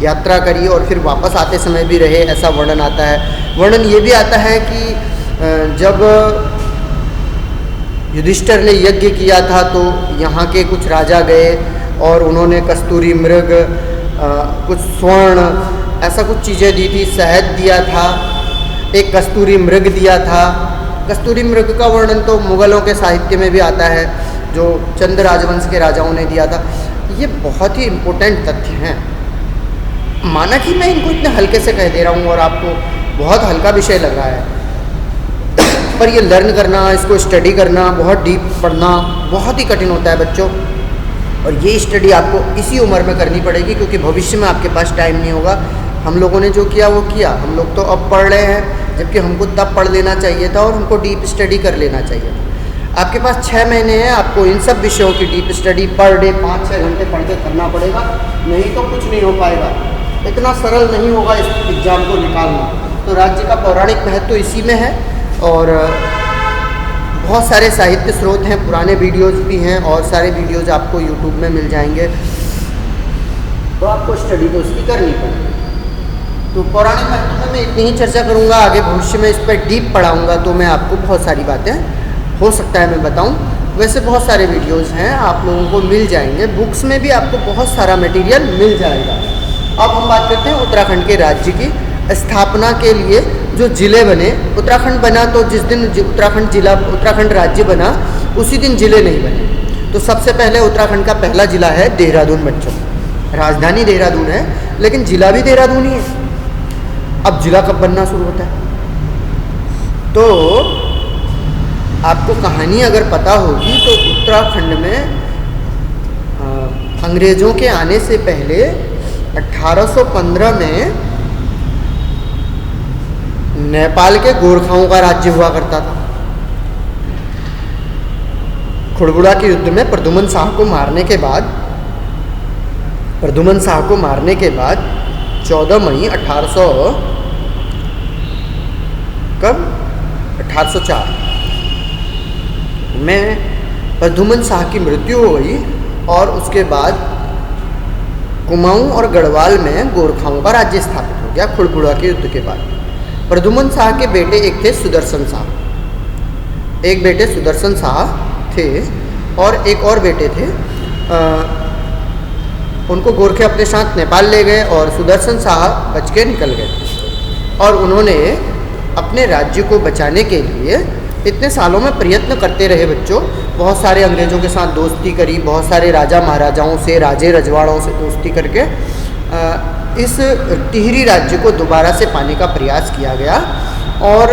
यात्रा करी और फिर वापस आते समय भी रहे, ऐसा वर्णन आता है। वर्णन ये भी आता है कि जब युधिष्ठिर ने यज्ञ किया था तो यहाँ के कुछ राजा गए और उन्होंने कस्तूरी मृग, कुछ स्वर्ण, ऐसा कुछ चीज़ें दी थी, शहद दिया था, एक कस्तूरी मृग दिया था। कस्तूरी मृग का वर्णन तो मुग़लों के साहित्य में भी आता है, जो चंद राजवंश के राजाओं ने दिया था। ये बहुत ही इम्पोर्टेंट तथ्य हैं। माना कि मैं इनको इतने हल्के से कह दे रहा हूँ और आपको बहुत हल्का विषय लग रहा है, पर ये लर्न करना, इसको स्टडी करना, बहुत डीप पढ़ना बहुत ही कठिन होता है बच्चों। और ये स्टडी आपको इसी उम्र में करनी पड़ेगी, क्योंकि भविष्य में आपके पास टाइम नहीं होगा। हम लोगों ने जो किया वो किया, हम लोग तो अब पढ़ रहे हैं, जबकि हमको तब पढ़ लेना चाहिए था और हमको डीप स्टडी कर लेना चाहिए था। आपके पास 6 महीने हैं, आपको इन सब विषयों की डीप स्टडी पर डे 5-6 घंटे पढ़ के करना पड़ेगा, नहीं तो कुछ नहीं हो पाएगा। इतना सरल नहीं होगा इस एग्ज़ाम को निकालना। तो राज्य का पौराणिक महत्व तो इसी में है, और बहुत सारे साहित्य स्रोत हैं, पुराने वीडियोज़ भी हैं, और सारे वीडियोज़ आपको यूट्यूब में मिल जाएंगे, तो आपको स्टडी तो उसकी करनी पड़ेगी। तो पौराणिक महत्व में मैं इतनी ही चर्चा करूँगा, आगे भविष्य में इस पर डीप पढ़ाऊँगा तो मैं आपको बहुत सारी बातें हो सकता है मैं बताऊँ। वैसे बहुत सारे वीडियोज़ हैं, आप लोगों को मिल जाएंगे, बुक्स में भी आपको बहुत सारा मटेरियल मिल जाएगा। अब हम बात करते हैं उत्तराखंड के राज्य की स्थापना के लिए जो ज़िले बने। उत्तराखंड बना तो जिस दिन उत्तराखंड राज्य बना उसी दिन ज़िले नहीं बने। तो सबसे पहले उत्तराखंड का पहला ज़िला है देहरादून बच्चों। राजधानी देहरादून है लेकिन ज़िला भी देहरादून ही है। अब ज़िला कब बनना शुरू होता है? तो आपको कहानी अगर पता होगी तो उत्तराखंड में अंग्रेज़ों के आने से पहले 1815 में नेपाल के गोरखाओं का राज्य हुआ करता था। खुड़बुड़ा के युद्ध में प्रद्युमन शाह को मारने के बाद 14 मई 1804 में प्रद्युमन शाह की मृत्यु हो गई, और उसके बाद कुमाऊं और गढ़वाल में गोरखाओं का राज्य स्थापित हो गया खुड़बुड़ा के युद्ध के बाद। प्रद्युमन शाह के बेटे एक थे सुदर्शन शाह, एक बेटे सुदर्शन शाह थे और एक और बेटे थे। उनको गोरखे अपने साथ नेपाल ले गए और सुदर्शन शाह बच के निकल गए, और उन्होंने अपने राज्य को बचाने के लिए इतने सालों में प्रयत्न करते रहे बच्चों। बहुत सारे अंग्रेज़ों के साथ दोस्ती करी, बहुत सारे राजा महाराजाओं से, राजे रजवाड़ों से दोस्ती करके इस टिहरी राज्य को दोबारा से पाने का प्रयास किया गया, और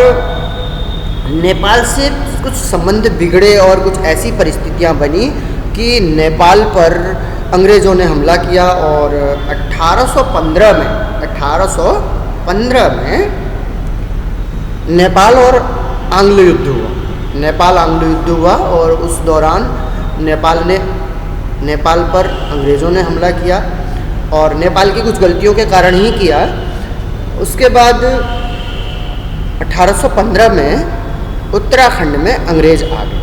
नेपाल से कुछ संबंध बिगड़े और कुछ ऐसी परिस्थितियां बनी कि नेपाल पर अंग्रेज़ों ने हमला किया, और 1815 में नेपाल और आंग्ल युद्ध हुआ। और उस दौरान नेपाल पर अंग्रेज़ों ने हमला किया, और नेपाल की कुछ गलतियों के कारण ही किया। उसके बाद 1815 में उत्तराखंड में अंग्रेज़ आ गए।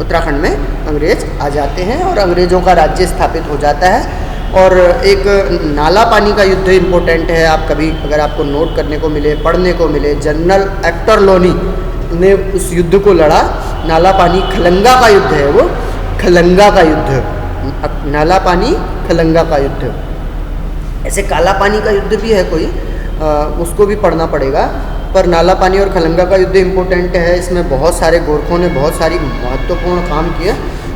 उत्तराखंड में अंग्रेज़ आ जाते हैं और अंग्रेज़ों का राज्य स्थापित हो जाता है। और एक नाला पानी का युद्ध इम्पोर्टेंट है, आप कभी अगर आपको नोट करने को मिले, पढ़ने को मिले, जनरल एक्टरलोनी ने उस युद्ध को लड़ा। नाला पानी खलंगा का युद्ध है वो, खलंगा का युद्ध, नाला पानी खलंगा का युद्ध। ऐसे काला पानी का युद्ध भी है कोई, उसको भी पढ़ना पड़ेगा, पर नाला पानी और खलंगा का युद्ध इम्पोर्टेंट है। इसमें बहुत सारे गोरखों ने बहुत सारी महत्वपूर्ण काम किए।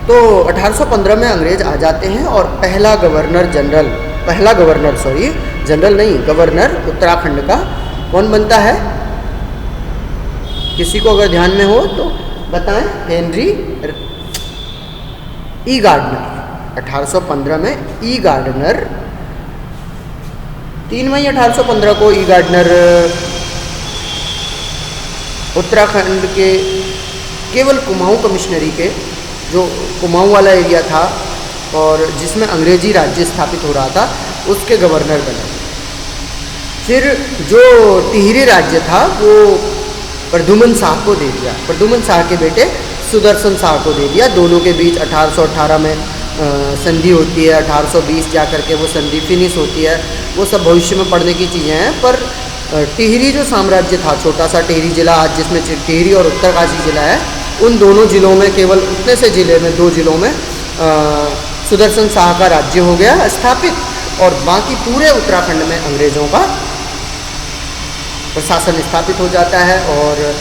तो 1815 में अंग्रेज़ आ जाते हैं, और गवर्नर उत्तराखंड का कौन बनता है? किसी को अगर ध्यान में हो तो बताएं। हेनरी ई गार्डनर। 1815 में ई गार्डनर, 3 मई 1815 को ई गार्डनर उत्तराखंड के केवल कुमाऊं कमिश्नरी के, जो कुमाऊं वाला एरिया था और जिसमें अंग्रेजी राज्य स्थापित हो रहा था, उसके गवर्नर बने। फिर जो टिहरी राज्य था वो प्रद्युमन शाह को दे दिया, प्रद्युमन शाह के बेटे सुदर्शन शाह को दे दिया। दोनों के बीच 1818 में संधि होती है, 1820 जा कर के वो संधि फिनिश होती है। वो सब भविष्य में पढ़ने की चीज़ें हैं। पर टिहरी जो साम्राज्य था, छोटा सा टिहरी जिला आज जिसमें टिहरी और उत्तरकाशी जिला है, उन दोनों जिलों में, केवल उतने से जिले में, 2 जिलों में सुदर्शन शाह का राज्य हो गया स्थापित, और बाकी पूरे उत्तराखंड में अंग्रेज़ों का प्रशासन स्थापित हो जाता है। और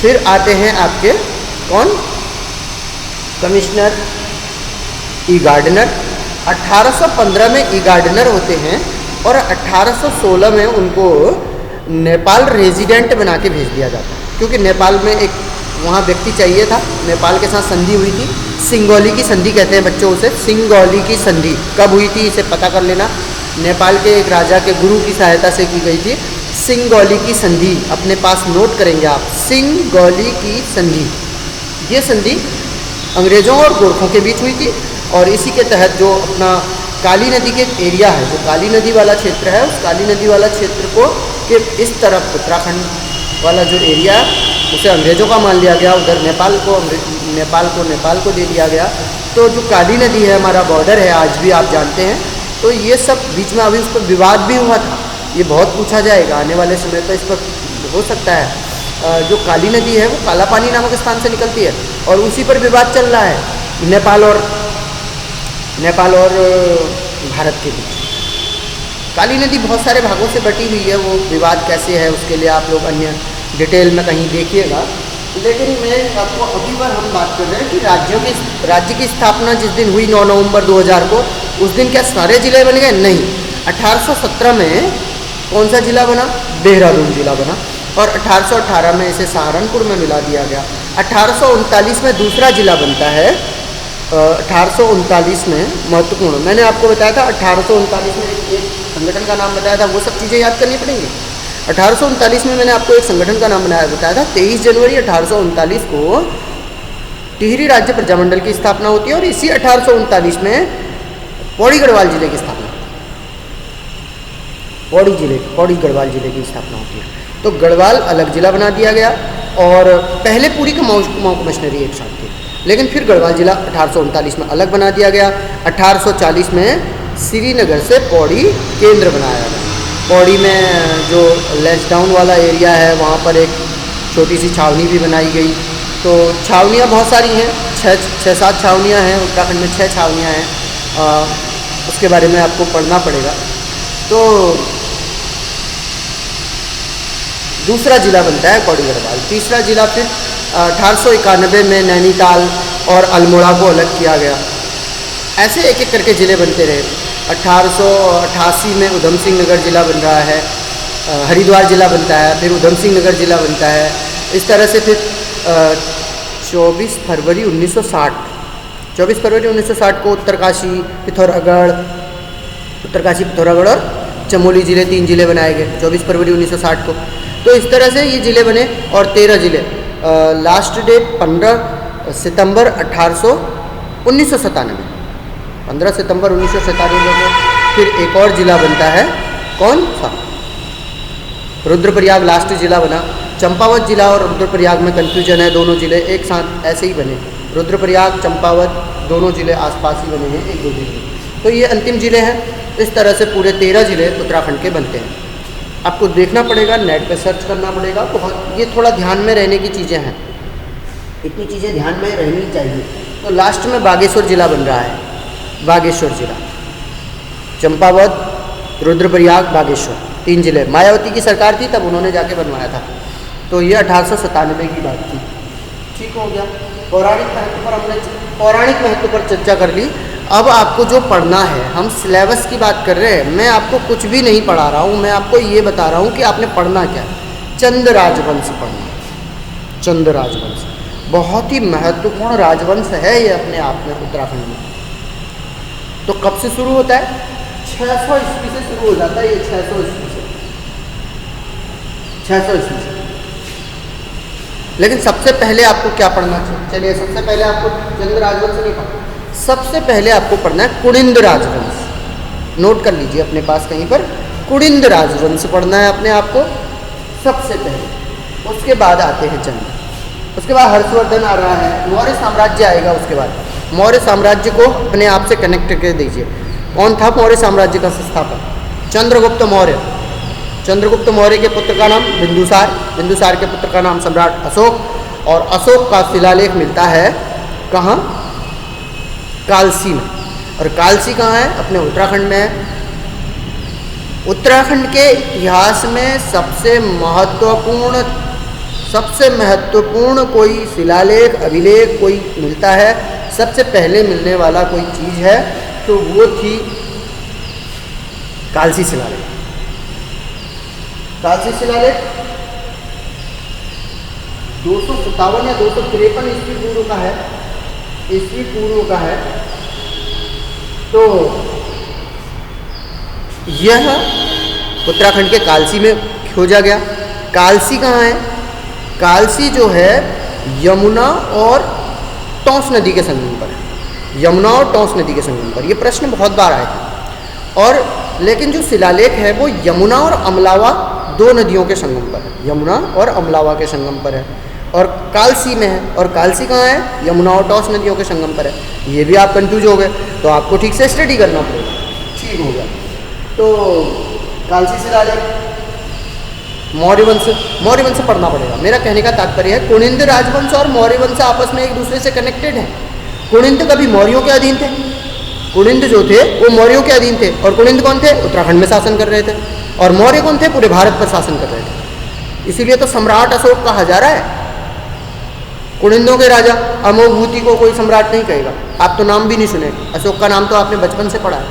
फिर आते हैं आपके कौन? कमिश्नर ई गार्डनर। 1815 में ई गार्डनर होते हैं, और 1816 में उनको नेपाल रेजिडेंट बना के भेज दिया जाता है, क्योंकि नेपाल में एक वहाँ व्यक्ति चाहिए था। नेपाल के साथ संधि हुई थी, सिंगौली की संधि कहते हैं बच्चों उसे। सिंगौली की संधि कब हुई थी इसे पता कर लेना। नेपाल के एक राजा के गुरु की सहायता से की गई थी सिंगौली की संधि, अपने पास नोट करेंगे आप, सिंगौली की संधि। ये संधि अंग्रेज़ों और गोरखों के बीच हुई थी, और इसी के तहत जो अपना काली नदी के एक एरिया है, जो काली नदी वाला क्षेत्र है, उस काली नदी वाला क्षेत्र को के इस तरफ उत्तराखंड वाला जो एरिया है उसे अंग्रेज़ों का मान लिया गया, उधर नेपाल को दे दिया गया। तो जो काली नदी है, हमारा बॉर्डर है, आज भी आप जानते हैं। तो ये सब बीच में अभी उस पर विवाद भी हुआ था, ये बहुत पूछा जाएगा आने वाले समय पर, इस पर हो सकता है। जो काली नदी है वो काला पानी नामक स्थान से निकलती है और उसी पर विवाद चल रहा है नेपाल और भारत के बीच। काली नदी बहुत सारे भागों से बटी हुई है, वो विवाद कैसे है उसके लिए आप लोग अन्य डिटेल में कहीं देखिएगा। लेकिन मैं आपको अभी बार हम बात कर रहे हैं कि राज्य की स्थापना जिस दिन हुई 9 नवंबर 2000 को, उस दिन क्या सारे जिले बन गए? नहीं। 1817 में कौन सा जिला बना? देहरादून जिला बना। और 1818 में इसे सहारनपुर में मिला दिया गया। 1839 में दूसरा जिला बनता है। 1839 में महत्वपूर्ण, मैंने आपको बताया था 1839 में एक संगठन का नाम बताया था, वो सब चीज़ें याद करनी पड़ेंगी। 1839 में मैंने आपको एक संगठन का नाम बताया था। 23 जनवरी 1839 को टिहरी राज्य प्रजामंडल की स्थापना होती है और इसी 1839 में पौड़ी गढ़वाल जिले की स्थापना होती है। पौड़ी गढ़वाल जिले की स्थापना होती है। तो गढ़वाल अलग जिला बना दिया गया और पहले पूरी का मऊ कमिश्नरी एक साथ थी, लेकिन फिर गढ़वाल जिला 1839 में अलग बना दिया गया। 1840 में श्रीनगर से पौड़ी केंद्र बनाया गया। पौड़ी में जो लेस डाउन वाला एरिया है वहाँ पर एक छोटी सी छावनी भी बनाई गई। तो छावनियाँ बहुत सारी हैं, 6-7 छावनियाँ हैं उत्तराखंड में, 6 छावनियाँ हैं। उसके बारे में आपको पढ़ना पड़ेगा। तो दूसरा जिला बनता है पौड़ी गढ़वाल। तीसरा जिला फिर 1891 में नैनीताल और अल्मोड़ा को अलग किया गया। ऐसे एक एक करके ज़िले बनते रहे। 1888 में उधम सिंह नगर जिला बन रहा है, हरिद्वार जिला बनता है, फिर उधम सिंह नगर जिला बनता है। इस तरह से फिर 24 फरवरी 1960 को उत्तरकाशी पिथौरागढ़ और चमोली ज़िले, 3 ज़िले बनाए गए 24 फरवरी 1960 को। तो इस तरह से ये ज़िले बने और 13 ज़िले। लास्ट डेट 15 सितंबर 1997। 15 सितंबर 1997 को फिर एक और ज़िला बनता है, कौन सा? रुद्रप्रयाग लास्ट ज़िला बना। चंपावत ज़िला और रुद्रप्रयाग में कन्फ्यूजन है, दोनों ज़िले एक साथ ऐसे ही बने। रुद्रप्रयाग, चंपावत दोनों ज़िले आसपास ही बने हैं, एक दो ज़िले। तो ये अंतिम ज़िले हैं। इस तरह से पूरे 13 ज़िले उत्तराखंड के बनते हैं। आपको देखना पड़ेगा, नेट पे सर्च करना पड़ेगा। बहुत ये थोड़ा ध्यान में रहने की चीज़ें हैं, इतनी चीज़ें ध्यान में रहनी चाहिए। तो लास्ट में बागेश्वर ज़िला बन रहा है, बागेश्वर जिला, चंपावत, रुद्रप्रयाग, बागेश्वर, 3 ज़िले। मायावती की सरकार थी तब उन्होंने जाके बनवाया था। तो ये 1897 की बात थी। ठीक हो गया। पौराणिक महत्व पर चर्चा कर ली। अब आपको जो पढ़ना है, हम सिलेबस की बात कर रहे हैं, मैं आपको कुछ भी नहीं पढ़ा रहा हूँ, मैं आपको ये बता रहा हूँ कि आपने पढ़ना क्या है। चंद राजवंश पढ़ना। चंद राजवंश बहुत ही महत्वपूर्ण राजवंश है ये अपने आप में उत्तराखंड में। तो कब से शुरू होता है? 600 ईस्वी से शुरू हो जाता है ये, 600 ईस्वी से। लेकिन सबसे पहले आपको क्या पढ़ना चाहिए? चलिए, सबसे पहले आपको चंद राजवंश नहीं पढ़ना, सबसे पहले आपको पढ़ना है कुड़िंद राजवंश। नोट कर लीजिए अपने पास कहीं पर, कुड़िंद राजवंश पढ़ना है अपने आप को सबसे पहले। उसके बाद आते हैं चंद, उसके बाद हर्षवर्धन आ रहा है, मौर्य साम्राज्य आएगा। उसके बाद मौर्य साम्राज्य को अपने आप से कनेक्ट करके दीजिए। कौन था मौर्य साम्राज्य का संस्थापक? चंद्रगुप्त मौर्य। चंद्रगुप्त मौर्य के पुत्र का नाम बिंदुसार, बिंदुसार के पुत्र का नाम सम्राट अशोक, और अशोक का शिलालेख मिलता है कहाँ? कालसी में। और कालसी कहाँ है? अपने उत्तराखंड में है। उत्तराखंड के इतिहास में सबसे महत्वपूर्ण कोई शिलालेख, अभिलेख कोई मिलता है, सबसे पहले मिलने वाला कोई चीज़ है, तो वो थी कालसी शिलालेख। कालसी शिलालेख 257 या 253 ईस्वी पूर्व का है, ईस्वी पूर्व का है। तो यह उत्तराखंड के कालसी में खोजा गया। कालसी कहाँ है? कालसी जो है यमुना और टोंस नदी के संगम पर है। यमुना और टोंस नदी के संगम पर। ये प्रश्न बहुत बार आए थे। और लेकिन जो शिलालेख है वो यमुना और अमलावा दो नदियों के संगम पर है, यमुना और अमलावा के संगम पर है, और कालसी में है। और कालसी कहाँ है? यमुना और टॉस नदियों के संगम पर है। ये भी आप कंफ्यूज हो गए तो आपको ठीक से स्टडी करना पड़ेगा। ठीक हो गया। तो कालसी शिलालेख, मौर्य वंश पढ़ना पड़ेगा। मेरा कहने का तात्पर्य है कुनिंद राजवंश और मौर्य वंश आपस में एक दूसरे से कनेक्टेड है। कुनिंद कभी मौर्यों के अधीन थे, कुनिंद जो थे वो मौर्यों के अधीन थे। और कुनिंद कौन थे? उत्तराखंड में शासन कर रहे थे। और मौर्य कौन थे? पूरे भारत पर शासन कर रहे थे। इसीलिए तो सम्राट अशोक कहा जा रहा है। कुनिंदों के राजा अमोघभूति को कोई सम्राट नहीं कहेगा। आप तो नाम भी नहीं सुने, अशोक का नाम तो आपने बचपन से पढ़ा है,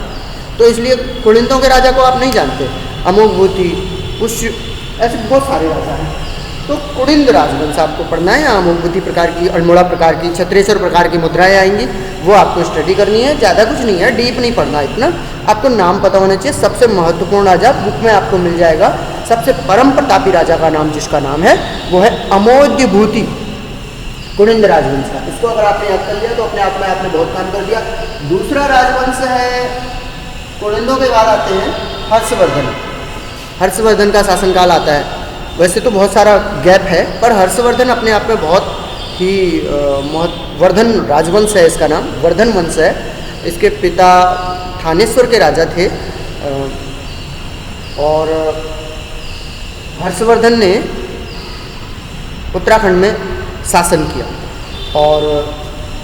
तो इसलिए कुनिंदों के राजा को आप नहीं जानते। अमोघभूति, पुष्य, ऐसे बहुत सारे राजा हैं। तो कुनिंद राजवंश आपको पढ़ना है। अमोघभूति प्रकार की, अल्मोड़ा प्रकार की, छत्रेश्वर प्रकार की मुद्राएं आएंगी, वो आपको स्टडी करनी है। ज़्यादा कुछ नहीं है, डीप नहीं पढ़ना इतना। आपको नाम पता होना चाहिए। सबसे महत्वपूर्ण राजा बुक में आपको मिल जाएगा। सबसे परम प्रतापी राजा का नाम, जिसका नाम है वो है अमोघभूति, कुनिंद राजवंश का। इसको अगर आपने याद कर लिया तो अपने आप में आपने बहुत काम कर दिया। दूसरा राजवंश है, कुनिंदों के बाद आते हैं हर्षवर्धन। हर्षवर्धन का शासनकाल आता है। वैसे तो बहुत सारा गैप है, पर हर्षवर्धन अपने आप में बहुत ही वर्धन राजवंश है, इसका नाम वर्धन वंश है। इसके पिता थानेश्वर के राजा थे। और हर्षवर्धन ने उत्तराखंड में शासन किया। और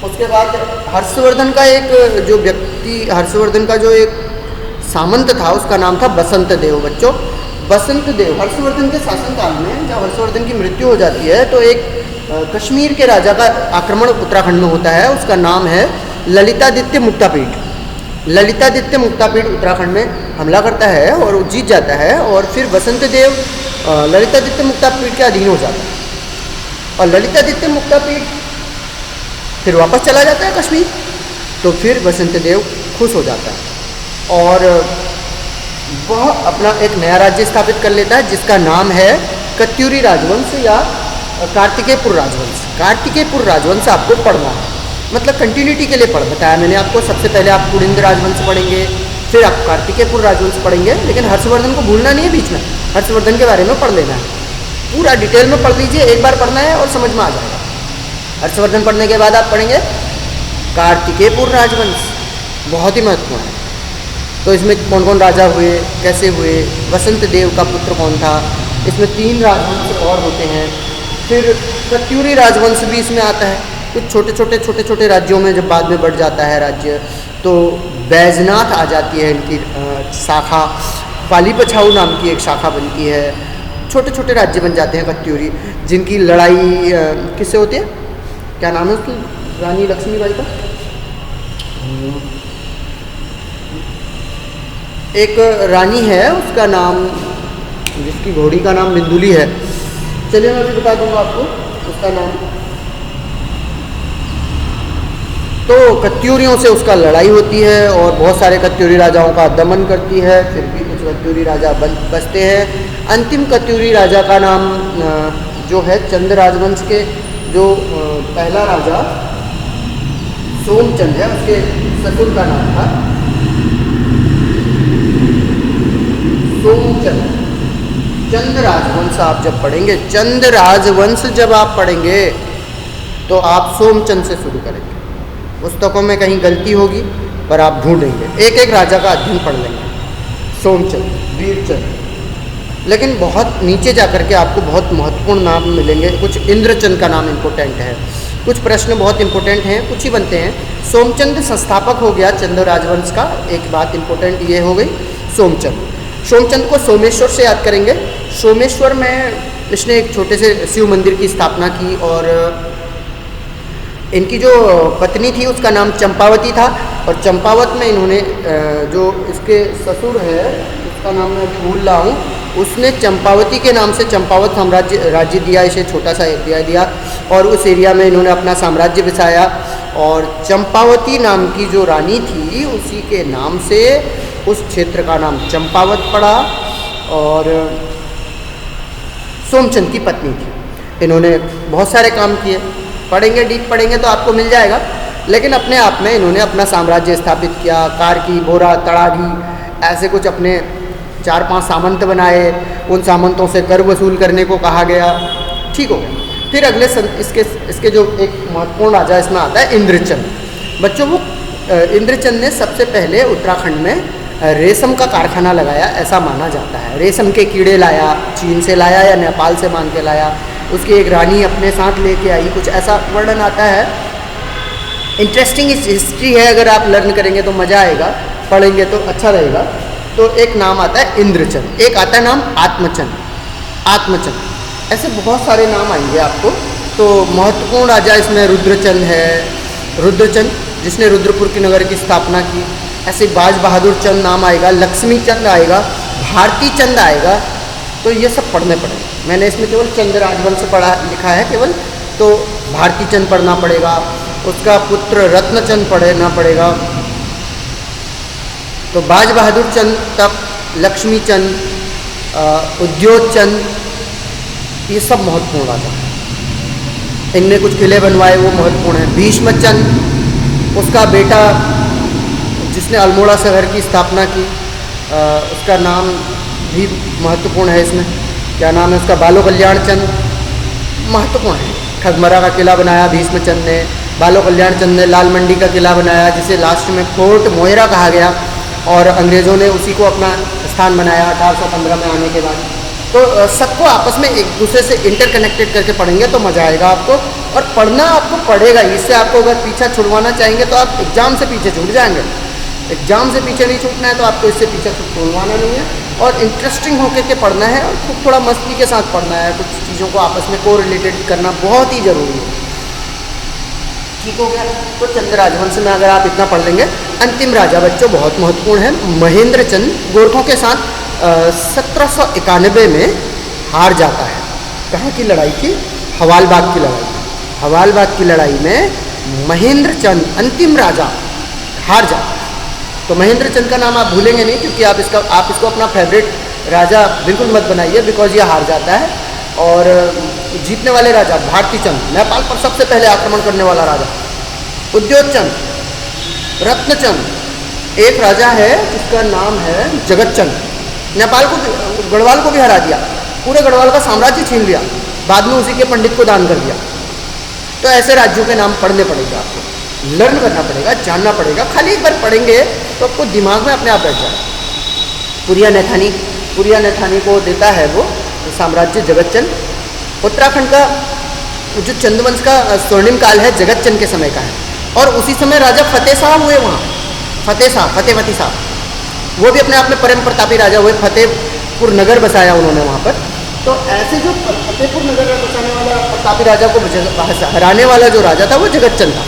उसके बाद हर्षवर्धन का एक जो व्यक्ति, हर्षवर्धन का जो एक सामंत था, उसका नाम था बसंत देव। बच्चों, बसंत देव हर्षवर्धन के शासनकाल में जब हर्षवर्धन की मृत्यु हो जाती है तो एक कश्मीर के राजा का आक्रमण उत्तराखंड में होता है। उसका नाम है ललितादित्य मुक्तापीठ। ललितादित्य मुक्तापीठ उत्तराखंड में हमला करता है और वो जीत जाता है। और फिर बसंत देव ललितादित्य मुक्तापीठ के अधीन हो जाता है। और ललितादित्य मुक्तापीठ फिर वापस चला जाता है कश्मीर। तो फिर बसंत देव खुश हो जाता है और वह अपना एक नया राज्य स्थापित कर लेता है, जिसका नाम है कत्यूरी राजवंश या कार्तिकेयपुर राजवंश। कार्तिकेयपुर राजवंश आपको पढ़ना है, मतलब कंटिन्यूटी के लिए पढ़ बताया मैंने आपको। सबसे पहले आप कुनिंद राजवंश पढ़ेंगे, फिर आप कार्तिकेयपुर राजवंश पढ़ेंगे। लेकिन हर्षवर्धन को भूलना नहीं है, बीच में हर्षवर्धन के बारे में पढ़ लेना है। पूरा डिटेल में पढ़ लीजिए, एक बार पढ़ना है और समझ में आ जाएगा। हर्षवर्धन पढ़ने के बाद आप पढ़ेंगे कार्तिकेयपुर राजवंश, बहुत ही महत्वपूर्ण है। तो इसमें कौन कौन राजा हुए, कैसे हुए, बसंत देव का पुत्र कौन था, इसमें 3 राजवंश और होते हैं। फिर कत्यूरी राजवंश भी इसमें आता है। कुछ छोटे छोटे राज्यों में जब बाद में बढ़ जाता है राज्य, तो बैजनाथ आ जाती है इनकी शाखा। पाली पछाऊ नाम की एक शाखा बनती है। छोटे छोटे राज्य बन जाते हैं कत्यूरी, जिनकी लड़ाई किससे होती है? क्या नाम है उसकी? रानी लक्ष्मीबाई का एक रानी है, उसका नाम, जिसकी घोड़ी का नाम बिंदुली है। चलिए मैं अभी बता दूंगा आपको उसका नाम। तो कत्यूरियों से उसका लड़ाई होती है और बहुत सारे कत्यूरी राजाओं का दमन करती है। फिर भी कुछ कत्यूरी राजा बचते हैं। अंतिम कत्यूरी राजा का नाम जो है चंद राजवंश के जो पहला राजा सोमचंद है, उसके ससुर का नाम था सोमचंद। चंद राजवंश आप जब पढ़ेंगे, चंद राजवंश जब आप पढ़ेंगे तो आप सोमचंद से शुरू करेंगे। पुस्तकों में कहीं गलती होगी पर आप ढूंढेंगे, एक एक राजा का अध्ययन पढ़ लेंगे। सोमचंद, वीरचंद, लेकिन बहुत नीचे जाकर के आपको बहुत महत्वपूर्ण नाम मिलेंगे। कुछ इंद्रचंद का नाम इम्पोर्टेंट है, कुछ प्रश्न बहुत इंपॉर्टेंट हैं, कुछ ही बनते हैं। सोमचंद संस्थापक हो गया चंद राजवंश का। एक बात इंपॉर्टेंट ये हो गई सोमचंद। सोमचंद को सोमेश्वर से याद करेंगे। सोमेश्वर में इसने एक छोटे से शिव मंदिर की स्थापना की और इनकी जो पत्नी थी उसका नाम चंपावती था। और चंपावत में इन्होंने जो इसके ससुर है उसका नाम मैं अभी भूल रहा हूँ, उसने चंपावती के नाम से चंपावत साम्राज्य राज्य दिया, इसे छोटा सा एरिया दिया और उस एरिया में इन्होंने अपना साम्राज्य बसाया। और चंपावती नाम की जो रानी थी उसी के नाम से उस क्षेत्र का नाम चंपावत पड़ा और सोमचंद की पत्नी थी। इन्होंने बहुत सारे काम किए, पढ़ेंगे डीप पढ़ेंगे तो आपको मिल जाएगा। लेकिन अपने आप में इन्होंने अपना साम्राज्य स्थापित किया। कार्की, बोरा, तड़ागी, ऐसे कुछ अपने 4-5 सामंत बनाए, उन सामंतों से कर वसूल करने को कहा गया। ठीक हो गया। फिर अगले इसके जो एक महत्वपूर्ण राजा इसमें आता है इंद्रचंद। बच्चों वो इंद्रचंद ने सबसे पहले उत्तराखंड में रेशम का कारखाना लगाया, ऐसा माना जाता है। रेशम के कीड़े लाया, चीन से लाया या नेपाल से मान के लाया, उसकी एक रानी अपने साथ लेके आई, कुछ ऐसा वर्णन आता है। इंटरेस्टिंग हिस्ट्री है, अगर आप लर्न करेंगे तो मज़ा आएगा, पढ़ेंगे तो अच्छा रहेगा। तो एक नाम आता है इंद्रचंद, एक आता है नाम आत्मचंद, ऐसे बहुत सारे नाम आएंगे आपको। तो महत्वपूर्ण राजा इसमें रुद्रचंद है, रुद्रचंद जिसने रुद्रपुर की नगर की स्थापना की। ऐसे बाज बहादुर चंद नाम आएगा, लक्ष्मी चंद आएगा, भारती चंद आएगा। तो ये सब पढ़ने पड़ेंगे। मैंने इसमें केवल चंद राजवंश पढ़ा लिखा है केवल, तो भारती चंद पढ़ना पड़ेगा, उसका पुत्र रत्नचंद पढ़ना पड़ेगा। तो बाज बहादुर चंद तक लक्ष्मी चंद, उद्योग चंद, ये सब महत्वपूर्ण राजा हैं। इनने कुछ किले बनवाए, वो महत्वपूर्ण है। भीष्मचंद उसका बेटा जिसने अल्मोड़ा शहर की स्थापना की, उसका नाम भी महत्वपूर्ण है इसमें। क्या नाम है उसका? बालो कल्याण चंद, महत्वपूर्ण है। खगमरा का किला बनाया भीष्मचंद ने, बालो कल्याण चंद ने लाल मंडी का किला बनाया जिसे लास्ट में फोर्ट मोयरा कहा गया, और अंग्रेज़ों ने उसी को अपना स्थान बनाया 1815 में आने के बाद। तो सबको आपस में एक दूसरे से इंटरकनेक्टेड करके पढ़ेंगे तो मज़ा आएगा आपको, और पढ़ना आपको पड़ेगा। इससे आपको अगर पीछा छुड़वाना चाहेंगे तो आप एग्ज़ाम से पीछे छूट जाएंगे। एग्ज़ाम से पीछे नहीं छूटना है तो आपको इससे पीछे छुड़वाना नहीं है, और इंटरेस्टिंग होकर के पढ़ना है, और खूब थोड़ा मस्ती के साथ पढ़ना है। कुछ चीज़ों को आपस में को रिलेटेड करना बहुत ही ज़रूरी है। ठीक हो गया। तो चंद राजवंश में अगर आप इतना पढ़ लेंगे। अंतिम राजा बच्चों बहुत महत्वपूर्ण है, महेंद्र चंद गोरखों के साथ 1791 में हार जाता है। कहाँ की लड़ाई थी? हवालबाग की लड़ाई। हवालबाग की लड़ाई में महेंद्र चंद अंतिम राजा हार जाता है। तो महेंद्र चंद का नाम आप भूलेंगे नहीं, क्योंकि आप इसको अपना फेवरेट राजा बिल्कुल मत बनाइए, बिकॉज ये हार जाता है। और जीतने वाले राजा भारती चंद, नेपाल पर सबसे पहले आक्रमण करने वाला राजा। उद्योग चंद, रत्नचंद, एक राजा है जिसका नाम है जगत चंद, नेपाल को, गढ़वाल को भी हरा दिया, पूरे गढ़वाल का साम्राज्य छीन लिया, बाद में उसी के पंडित को दान कर दिया। तो ऐसे राज्यों के नाम पढ़ने पड़ेंगे आपको, लर्न करना पड़ेगा, जानना पड़ेगा। खाली एक बार पढ़ेंगे तो आपको दिमाग में अपने आप बैठ जाए। पुरिया नैथानी को देता है वो साम्राज्य जगतचंद। उत्तराखंड का जो चंदवंश का स्वर्णिम काल है जगतचंद के समय का है, और उसी समय राजा फतेह शाह हुए वहाँ, फतेहवती शाह, वो भी अपने आप में परम प्रतापी राजा हुए। फतेहपुर नगर बसाया उन्होंने वहाँ पर। तो ऐसे जो फतेहपुर नगर बसाने वाला प्रतापी राजा को हराने वाला जो राजा था वो जगतचंद था।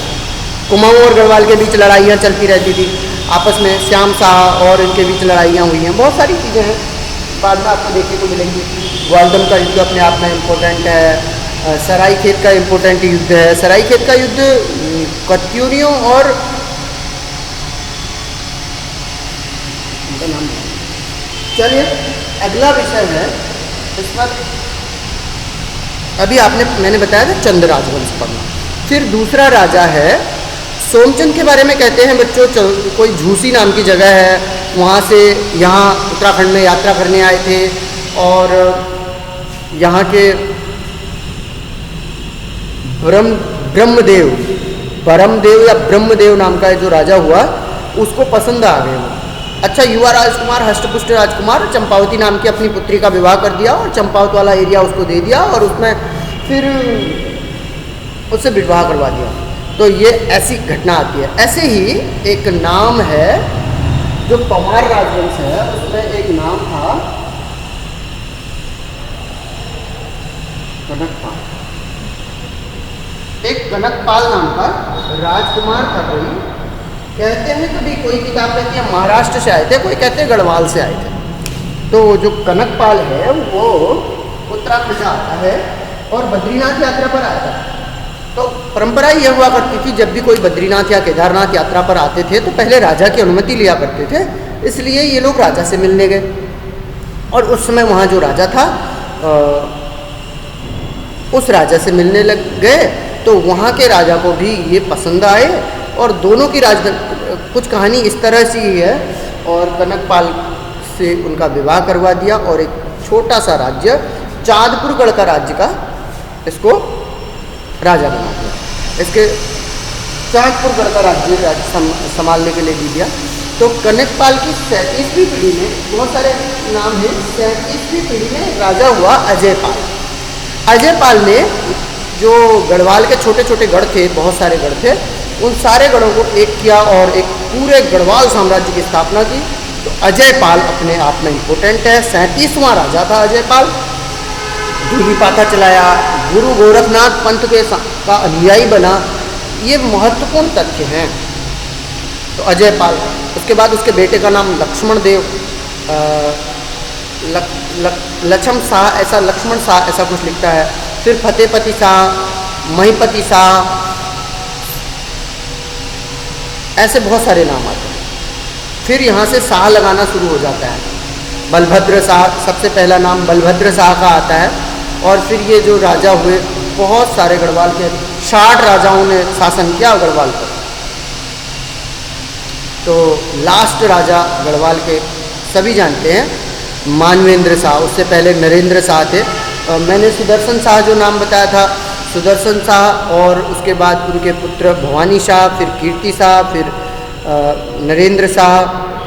कुमाऊँ और गढ़वाल के बीच लड़ाइयाँ चलती रहती थी आपस में, श्याम शाह और इनके बीच लड़ाइयाँ हुई हैं, बहुत सारी चीज़ें हैं, बाद में आपको देखने को मिलेंगी। ग्वालदम का युद्ध अपने आप में इम्पोर्टेंट है, सरायखेत का इम्पोर्टेंट युद्ध है। सरायखेत का युद्ध कत्यूरियों और चलिए अगला विषय है इस पर। अभी मैंने बताया था चंद राजवंश पढ़ना। फिर दूसरा राजा है सोमचंद के बारे में कहते हैं बच्चों, कोई झूसी नाम की जगह है, वहाँ से यहाँ उत्तराखंड में यात्रा करने आए थे, और यहाँ के ब्रह्मदेव या ब्रह्मदेव नाम का जो राजा हुआ उसको पसंद आ गए वो। अच्छा, युवा राजकुमार, हष्टपुष्ट राजकुमार चंपावती नाम की अपनी पुत्री का विवाह कर दिया, और चंपावत वाला एरिया उसको दे दिया, और उसमें फिर उससे विवाह करवा दिया। तो ये ऐसी घटना आती है। ऐसे ही एक नाम है जो पवार राजवंश है, उसमें एक नाम था कनकपाल। एक कनकपाल नाम का राजकुमार था कोई, कहते हैं कभी कोई किताब कहती है महाराष्ट्र से आए थे, कोई कहते हैं गढ़वाल से आए थे। तो जो कनकपाल है वो उत्तराखंड आता है और बद्रीनाथ यात्रा पर आता है। तो परंपरा यह हुआ करती थी, जब भी कोई बद्रीनाथ या केदारनाथ यात्रा पर आते थे तो पहले राजा की अनुमति लिया करते थे, इसलिए ये लोग राजा से मिलने गए। और उस समय वहाँ जो राजा था उस राजा से मिलने लग गए, तो वहाँ के राजा को भी ये पसंद आए, और दोनों की कुछ कहानी इस तरह से ही है। और कनकपाल से उनका विवाह करवा दिया और एक छोटा सा राज्य चांदपुरगढ़ का राज्य का इसको राजा बना दिया। इसके चांदपुरगढ़ का राज्य संभालने के लिए दे दिया। तो कनकपाल की 37वीं पीढ़ी में बहुत सारे नाम हैं। 37वीं पीढ़ी में राजा हुआ अजयपाल। अजयपाल ने जो गढ़वाल के छोटे छोटे गढ़ थे, बहुत सारे गढ़ थे, उन सारे गढ़ों को एक किया और एक पूरे गढ़वाल साम्राज्य की स्थापना की। तो अजयपाल अपने आप में इम्पोर्टेंट है। 37वां राजा था अजयपाल। दूली पाथा चलाया, गुरु गोरखनाथ पंथ का अनुयायी बना। ये महत्वपूर्ण तथ्य हैं। तो अजयपाल, उसके बाद उसके बेटे का नाम लक्ष्मण देव, लक्ष्मण शाह, ऐसा लक्ष्मण शाह ऐसा कुछ लिखता है। फिर फतेहपति शाह, महिपति शाह, ऐसे बहुत सारे नाम आते हैं। फिर यहाँ से शाह लगाना शुरू हो जाता है। बलभद्र शाह, सबसे पहला नाम बलभद्र शाह का आता है। और फिर ये जो राजा हुए, बहुत सारे गढ़वाल के 60 राजाओं ने शासन किया गढ़वाल पर। तो लास्ट राजा गढ़वाल के सभी जानते हैं, मानवेंद्र शाह। उससे पहले नरेंद्र शाह थे। मैंने सुदर्शन शाह जो नाम बताया था, सुदर्शन शाह, और उसके बाद उनके पुत्र भवानी शाह, फिर कीर्ति शाह, फिर नरेंद्र शाह,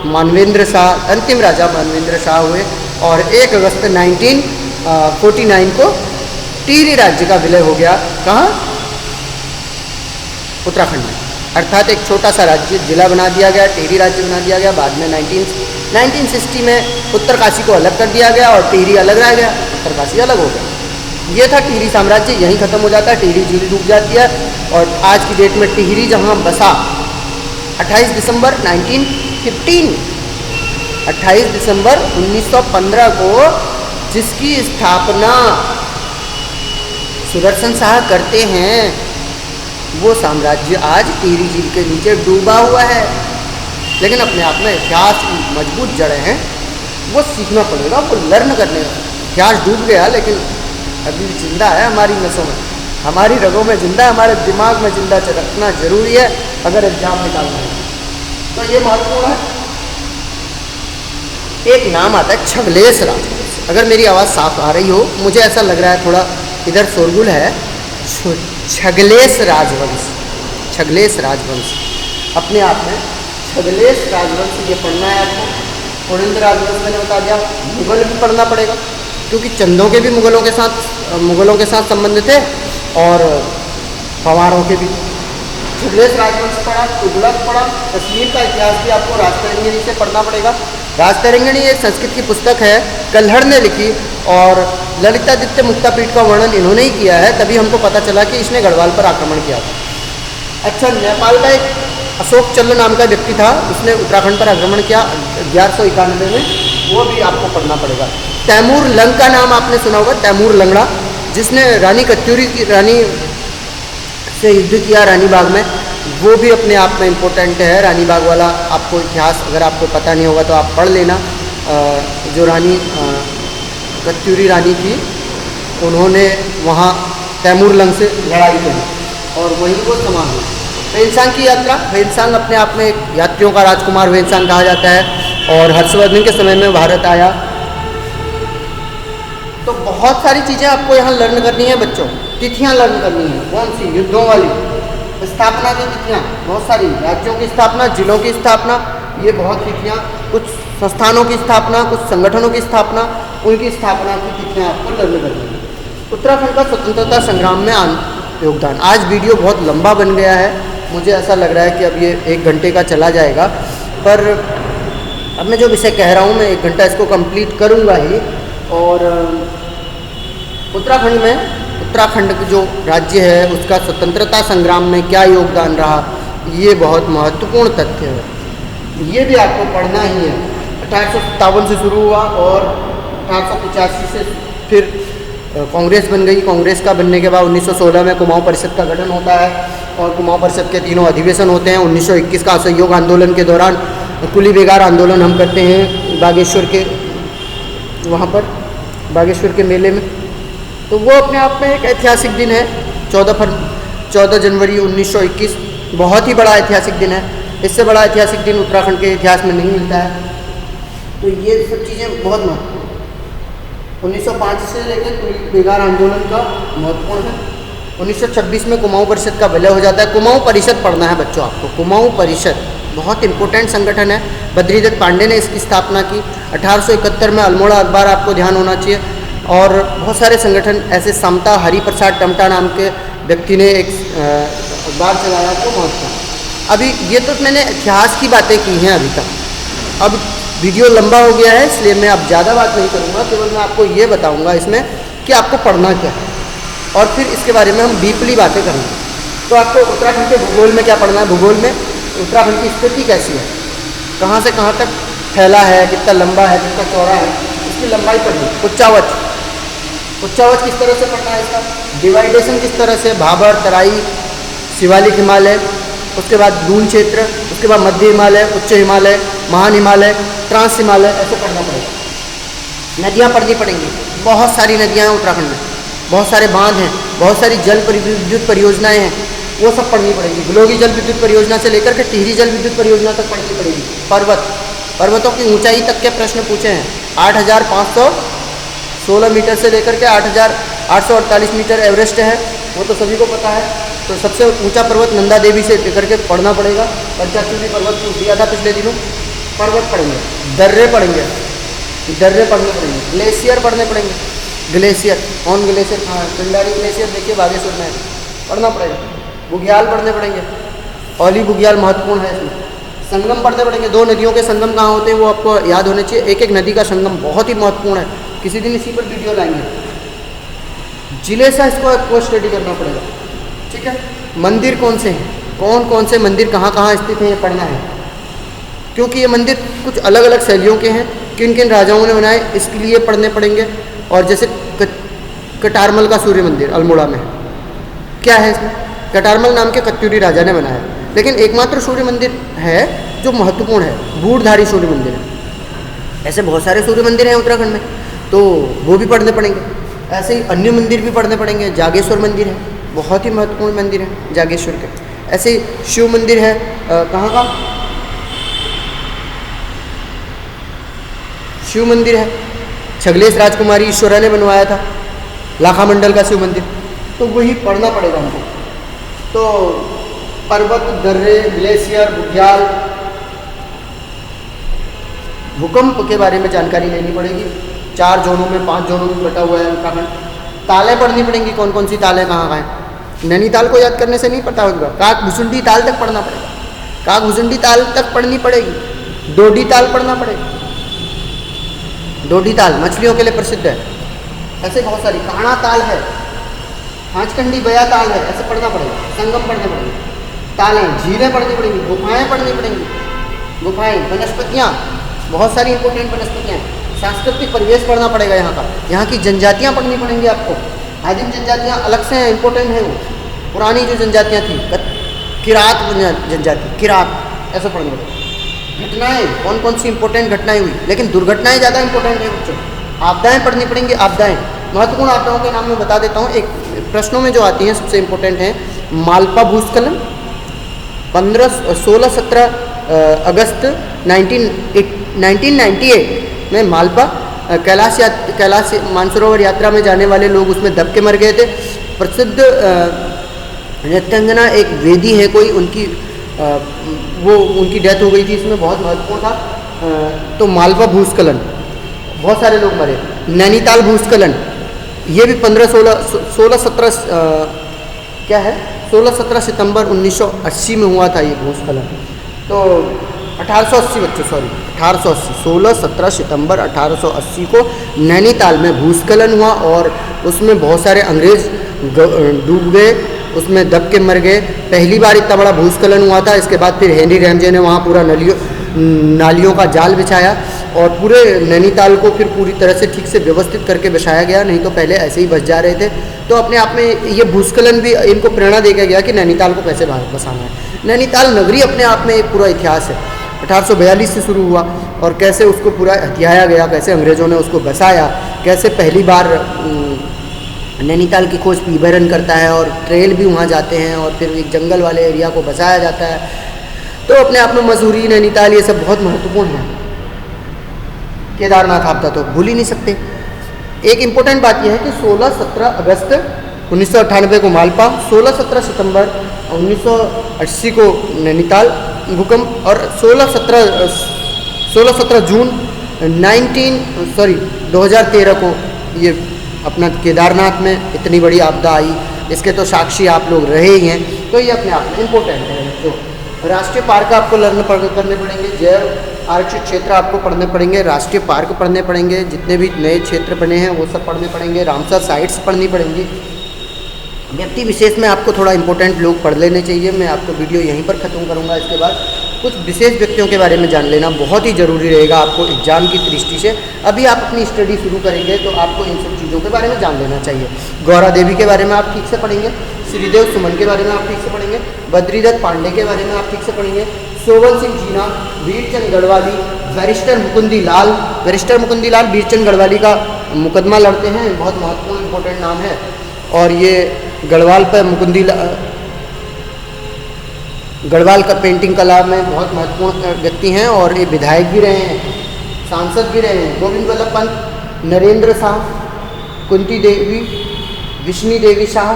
मानवेंद्र शाह, अंतिम राजा मानवेंद्र शाह हुए। और 1 अगस्त 1949 को टिहरी राज्य का विलय हो गया। कहाँ? उत्तराखंड में। अर्थात एक छोटा सा राज्य, जिला बना दिया गया, टिहरी राज्य बना दिया गया। बाद में 1960 में उत्तरकाशी को अलग कर दिया गया और टिहरी अलग रह गया, उत्तरकाशी अलग हो गया। ये था टिहरी साम्राज्य, यहीं ख़त्म हो जाता है। टिहरी झील डूब जाती है। और आज की डेट में टिहरी जहाँ बसा 28 दिसंबर 1915, 28 दिसंबर 1915 को जिसकी स्थापना सुदर्शन शाह करते हैं, वो साम्राज्य आज टिहरी झील के नीचे डूबा हुआ है। लेकिन अपने आप में इतिहास की मजबूत जड़ें हैं, वो सीखना पड़ेगा, वो लर्न करने का। इतिहास डूब गया लेकिन अभी जिंदा है हमारी नसों में, हमारी रगों में जिंदा है, हमारे दिमाग में जिंदा रखना जरूरी है अगर एग्जाम निकालना है। तो ये महत्वपूर्ण है। एक नाम आता है छगलेश राजवंश। अगर मेरी आवाज़ साफ आ रही हो, मुझे ऐसा लग रहा है थोड़ा इधर शोरगुल है। छगलेश राजवंश, छगलेश राजवंश अपने आप में छगलेश राजवंश ये पढ़ना है आपको। पुरंदर राजवंश मैंने बता दिया। मुगल भी पढ़ना पड़ेगा क्योंकि चंदों के भी मुगलों के साथ संबंध थे और पवारों के भी। छगलेश राजवंश पढ़ा, तुगलक पढ़ा। कश्मीर का इतिहास भी आपको राजतरंगिणी से पढ़ना पड़ेगा। राजतरंगिणी एक संस्कृत की पुस्तक है, कल्हड़ ने लिखी, और ललितादित्य मुक्तापीठ का वर्णन इन्होंने ही किया है। तभी हमको पता चला कि इसने गढ़वाल पर आक्रमण किया था। अच्छा, नेपाल का एक अशोक चल्ल नाम का व्यक्ति था, उसने उत्तराखंड पर आक्रमण किया 1191 में, वो भी आपको पढ़ना पड़ेगा। तैमूर लंग का नाम आपने सुना होगा, तैमूर लंगड़ा, जिसने रानी कत्यूरी की रानी से युद्ध किया रानी बाग में, वो भी अपने आप में इम्पोर्टेंट है। रानी बाग वाला आपको इतिहास अगर आपको पता नहीं होगा तो आप पढ़ लेना। जो रानी कत्यूरी रानी थी, उन्होंने वहाँ तैमूर लंग से लड़ाई करी और वहीं वो समा हुई। वेनसांग की यात्रा, वेनसांग अपने आप में एक यात्रियों का राजकुमार वेनसांग कहा जाता है और हर्षवर्धन के समय में भारत आया। तो बहुत सारी चीज़ें आपको यहाँ लर्न करनी है बच्चों। तिथियाँ लर्न करनी है। कौन सी? युद्धों वाली, स्थापना की तिथियाँ बहुत सारी, राज्यों की स्थापना, जिलों की स्थापना, ये बहुत तिथियाँ, कुछ संस्थानों की स्थापना, कुछ संगठनों की स्थापना, उनकी स्थापना की तिथियाँ आपको लर्न करनी है। उत्तराखंड का स्वतंत्रता संग्राम में योगदान। आज वीडियो बहुत लंबा बन गया है, मुझे ऐसा लग रहा है कि अब ये 1 घंटे का चला जाएगा, पर अब मैं जो विषय कह रहा हूँ मैं 1 घंटा इसको कंप्लीट करूँगा ही। और उत्तराखंड में, उत्तराखंड जो राज्य है उसका स्वतंत्रता संग्राम में क्या योगदान रहा, ये बहुत महत्वपूर्ण तथ्य है। ये भी आपको पढ़ना ही है। 1857 से शुरू हुआ और 1885 से फिर कांग्रेस बन गई। कांग्रेस का बनने के बाद 1916 में कुमाऊं परिषद का गठन होता है और कुमाऊं परिषद के 3 अधिवेशन होते हैं। 1921 का असहयोग आंदोलन के दौरान कुली बेगार आंदोलन हम करते हैं बागेश्वर के, वहाँ पर बागेश्वर के मेले में। तो वो अपने आप में एक ऐतिहासिक दिन है। 14 जनवरी 1921 बहुत ही बड़ा ऐतिहासिक दिन है। इससे बड़ा ऐतिहासिक दिन उत्तराखंड के इतिहास में नहीं मिलता है। तो ये सब चीज़ें बहुत महत्वपूर्ण 1905 से लेकर बेगार आंदोलन का महत्वपूर्ण है। 1926 में कुमाऊं परिषद का विलय हो जाता है। कुमाऊं परिषद पढ़ना है बच्चों आपको। कुमाऊं परिषद बहुत इंपॉर्टेंट संगठन है। बद्रीदत्त पांडे ने इसकी स्थापना की। 1871 में अल्मोड़ा अखबार आपको ध्यान होना चाहिए। और बहुत सारे संगठन ऐसे समता हरिप्रसाद टमटा नाम के व्यक्ति ने एक अखबार चलाया तो महत्वपूर्ण। अभी ये तो मैंने इतिहास की बातें की हैं अभी तक। अब वीडियो लंबा हो गया है इसलिए मैं अब ज़्यादा बात नहीं करूँगा, केवल मैं आपको ये बताऊँगा इसमें कि आपको पढ़ना क्या है और फिर इसके बारे में हम डीपली बातें करेंगे। तो आपको उत्तराखंड के भूगोल में क्या पढ़ना है। भूगोल में उत्तराखंड की स्थिति कैसी है, कहाँ से कहाँ तक फैला है, कितना लंबा है, कितना चौड़ा है, इसकी लंबाई पढ़नी। उच्चावच किस तरह से पढ़ना है, इसका डिवाइडेशन किस तरह से, भाबर, तराई, शिवालिक हिमालय, उसके बाद दून क्षेत्र, उसके बाद मध्य हिमालय, उच्च हिमालय, महान हिमालय, ट्रांस हिमालय, ऐसे पढ़ना पड़ेगा। नदियाँ पढ़नी पड़ेंगी। बहुत सारी नदियाँ हैं उत्तराखंड में, बहुत सारे बांध हैं, बहुत सारी जल विद्युत परियोजनाएं हैं, वो सब पढ़नी पड़ेगी। गुलोगी जल विद्युत परियोजना से लेकर के टिहरी जल विद्युत परियोजना तक पढ़नी पड़ेगी। पर्वतों की ऊंचाई तक के प्रश्न पूछे हैं। 8,516 मीटर से लेकर के 8,848 मीटर एवरेस्ट है, वो तो सभी को पता है। तो सबसे ऊंचा पर्वत नंदा देवी से लेकर के पढ़ना पड़ेगा। पंचाचूरी पर्वत पूछ दिया था पिछले दिनों। पर्वत पढ़ेंगे, दर्रे पढ़ने पड़ेंगे, ग्लेशियर पढ़ने पड़ेंगे। ग्लेशियर कौन ग्लेशियर, हाँ पिंडारी ग्लेशियर देखिए बागेश्वर में है, पढ़ना पड़ेगा। बुग्याल पढ़ने पड़ेंगे, औली बुग्याल महत्वपूर्ण है इसमें। संगम पढ़ने पड़ेंगे, दो नदियों के संगम कहाँ होते हैं वो आपको याद होने चाहिए। एक एक नदी का संगम बहुत ही महत्वपूर्ण है, किसी दिन इसी पर वीडियो लाएंगे। जिले से इसको स्टडी करना पड़ेगा, ठीक है। मंदिर कौन से हैं, कौन से मंदिर कहाँ कहाँ स्थित हैं, ये पढ़ना है, क्योंकि ये मंदिर कुछ अलग अलग शैलियों के हैं, किन किन राजाओं ने बनाए इसके लिए पढ़ने पड़ेंगे। और जैसे कटारमल का सूर्य मंदिर अल्मोड़ा में है, क्या है इसमें, कटारमल नाम के कत्यूरी राजा ने बनाया, लेकिन एकमात्र सूर्य मंदिर है जो महत्वपूर्ण है, बूढ़धारी सूर्य मंदिर है। ऐसे बहुत सारे सूर्य मंदिर हैं उत्तराखंड में, तो वो भी पढ़ने पड़ेंगे। ऐसे ही अन्य मंदिर भी पढ़ने पड़ेंगे। जागेश्वर मंदिर है, बहुत ही महत्वपूर्ण मंदिर है जागेश्वर के। ऐसे ही शिव मंदिर है, कहाँ का शिव मंदिर है, छगलेश राजकुमारी ईश्वरा ने बनवाया था, लाखा मंडल का शिव मंदिर, तो वही पढ़ना पड़ेगा हमको। तो पर्वत, दर्रे, ग्लेशियर, बुग्याल, भूकंप के बारे में जानकारी लेनी पड़ेगी। 4 जोनों में 5 जोनों में बटा हुआ है उत्तराखंड। तालें पढ़नी पड़ेंगी, कौन कौन सी तालें कहाँ कहाँ हैं। नैनीताल को याद करने से नहीं पता होगा, काक भुसुंडी ताल तक पढ़ना पड़ेगा, काक भुसुंडी ताल तक पढ़नी पड़ेगी। डोडी ताल पढ़ना पड़ेगा, डोडी ताल मछलियों के लिए प्रसिद्ध है। ऐसे बहुत सारी, काणा ताल है, हांचकंडी बया ताल है, ऐसे पढ़ना पड़ेगा। संगम पढ़ने पड़ेंगे, तालें, झीलें पढ़नी पड़ेंगी, गुफाएं पढ़नी पड़ेंगी, गुफाएं, वनस्पतियाँ, बहुत सारी इंपॉर्टेंट वनस्पतियाँ। सांस्कृतिक परिवेश पढ़ना पड़ेगा यहाँ का, यहाँ की जनजातियाँ पढ़नी पड़ेंगी आपको। आदिम जनजातियाँ अलग से इंपॉर्टेंट हैं, वो पुरानी जो जनजातियाँ थी, किरात जनजाति, किरात, ऐसे पढ़नी पड़ेगी। घटनाएँ, कौन कौन सी इंपॉर्टेंट घटनाएं हुई, लेकिन दुर्घटनाएं ज़्यादा इंपॉर्टेंट है बच्चों। आपदाएं पढ़नी पड़ेंगी, आपदाएं, महत्वपूर्ण आपदाओं के नाम मैं बता देता हूँ। एक प्रश्नों में जो आती हैं सबसे इम्पोर्टेंट हैं, मालपा भूस्खलन 16-17 अगस्त 1998 में मालपा कैलाश मानसरोवर यात्रा में जाने वाले लोग उसमें दब के मर गए थे। प्रसिद्ध नृत्यांगना एक वेदी है कोई, उनकी डेथ हो गई थी, इसमें बहुत महत्वपूर्ण था। तो मालपा भूस्खलन, बहुत सारे लोग मरे। नैनीताल भूस्खलन, ये भी 16-17 सितंबर 1980 में हुआ था ये भूस्खलन। तो 16-17 सितंबर 1880 को नैनीताल में भूस्खलन हुआ और उसमें बहुत सारे अंग्रेज डूब गए, उसमें दब के मर गए। पहली बार इतना बड़ा भूस्खलन हुआ था। इसके बाद फिर हेनरी रैमजे ने वहाँ पूरा नालियों का जाल बिछाया और पूरे नैनीताल को फिर पूरी तरह से ठीक से व्यवस्थित करके बसाया गया, नहीं तो पहले ऐसे ही बस जा रहे थे। तो अपने आप में ये भूस्खलन भी इनको प्रेरणा देकर गया कि नैनीताल को कैसे बसाना है। नैनीताल नगरी अपने आप में एक पूरा इतिहास है। 1842 से शुरू हुआ और कैसे उसको पूरा हथियाया गया, कैसे अंग्रेज़ों ने उसको बसाया, कैसे पहली बार नैनीताल की खोज पीबरन करता है और ट्रेल भी वहाँ जाते हैं और फिर एक जंगल वाले एरिया को बसाया जाता है। तो अपने आप में मसूरी, नैनीताल ये सब बहुत महत्वपूर्ण है। केदारनाथ आप तो भूल ही नहीं सकते। एक इम्पोर्टेंट बात यह है कि 16-17 अगस्त 1998 को मालपा, 16-17 सितंबर 1980 को नैनीताल भूकंप और 16-17 जून 2013 को ये अपना केदारनाथ में इतनी बड़ी आपदा आई। इसके तो साक्षी आप लोग रहे ही हैं। तो ये अपने आप में इम्पोर्टेंट है। जो राष्ट्रीय पार्क आपको करने पड़ेंगे, जैव आरक्षित क्षेत्र आपको पढ़ने पड़ेंगे, राष्ट्रीय पार्क पढ़ने पड़ेंगे, जितने भी नए क्षेत्र बने हैं वो सब पढ़ने पड़ेंगे, रामसर साइट्स पढ़नी पड़ेंगी। व्यक्ति विशेष में आपको थोड़ा इंपॉर्टेंट लोग पढ़ लेने चाहिए। मैं आपको वीडियो यहीं पर ख़त्म करूंगा। इसके बाद कुछ विशेष व्यक्तियों के बारे में जान लेना बहुत ही ज़रूरी रहेगा आपको एग्जाम की दृष्टि से। अभी आप अपनी स्टडी शुरू करेंगे तो आपको इन सब चीज़ों के बारे में जान लेना चाहिए। गौरा देवी के बारे में आप ठीक से पढ़ेंगे, श्रीदेव सुमन के बारे में आप ठीक से पढ़ेंगे, बद्रीदत्त पांडे के बारे में आप ठीक से पढ़ेंगे, सोवन सिंह जीना, वीरचंद गढ़वाली, बैरिस्टर मुकुंदी लाल वीरचंद गढ़वाली का मुकदमा लड़ते हैं। बहुत महत्वपूर्ण इंपॉर्टेंट नाम है। और ये गढ़वाल पर गढ़वाल का पेंटिंग कला में बहुत महत्वपूर्ण व्यक्ति हैं और ये विधायक भी रहे हैं, सांसद भी रहे हैं। गोविंद वल्लभ पंत, नरेंद्र शाह, कुंती देवी, विष्णु देवी शाह,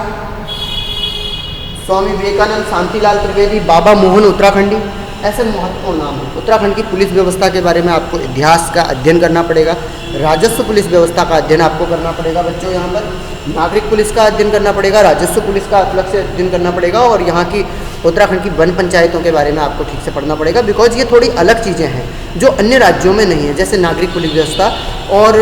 स्वामी विवेकानंद, शांतिलाल त्रिवेदी, बाबा मोहन उत्तराखंडी, ऐसे महत्वपूर्ण नाम हैं। उत्तराखंड की पुलिस व्यवस्था के बारे में आपको इतिहास का अध्ययन करना पड़ेगा, राजस्व पुलिस व्यवस्था का अध्ययन आपको करना पड़ेगा बच्चों। यहाँ पर नागरिक पुलिस का अध्ययन करना पड़ेगा, राजस्व पुलिस का अलग से अध्ययन करना पड़ेगा और यहाँ की उत्तराखंड की वन पंचायतों के बारे में आपको ठीक से पढ़ना पड़ेगा। बिकॉज ये थोड़ी अलग चीज़ें हैं जो अन्य राज्यों में नहीं है। जैसे नागरिक पुलिस व्यवस्था और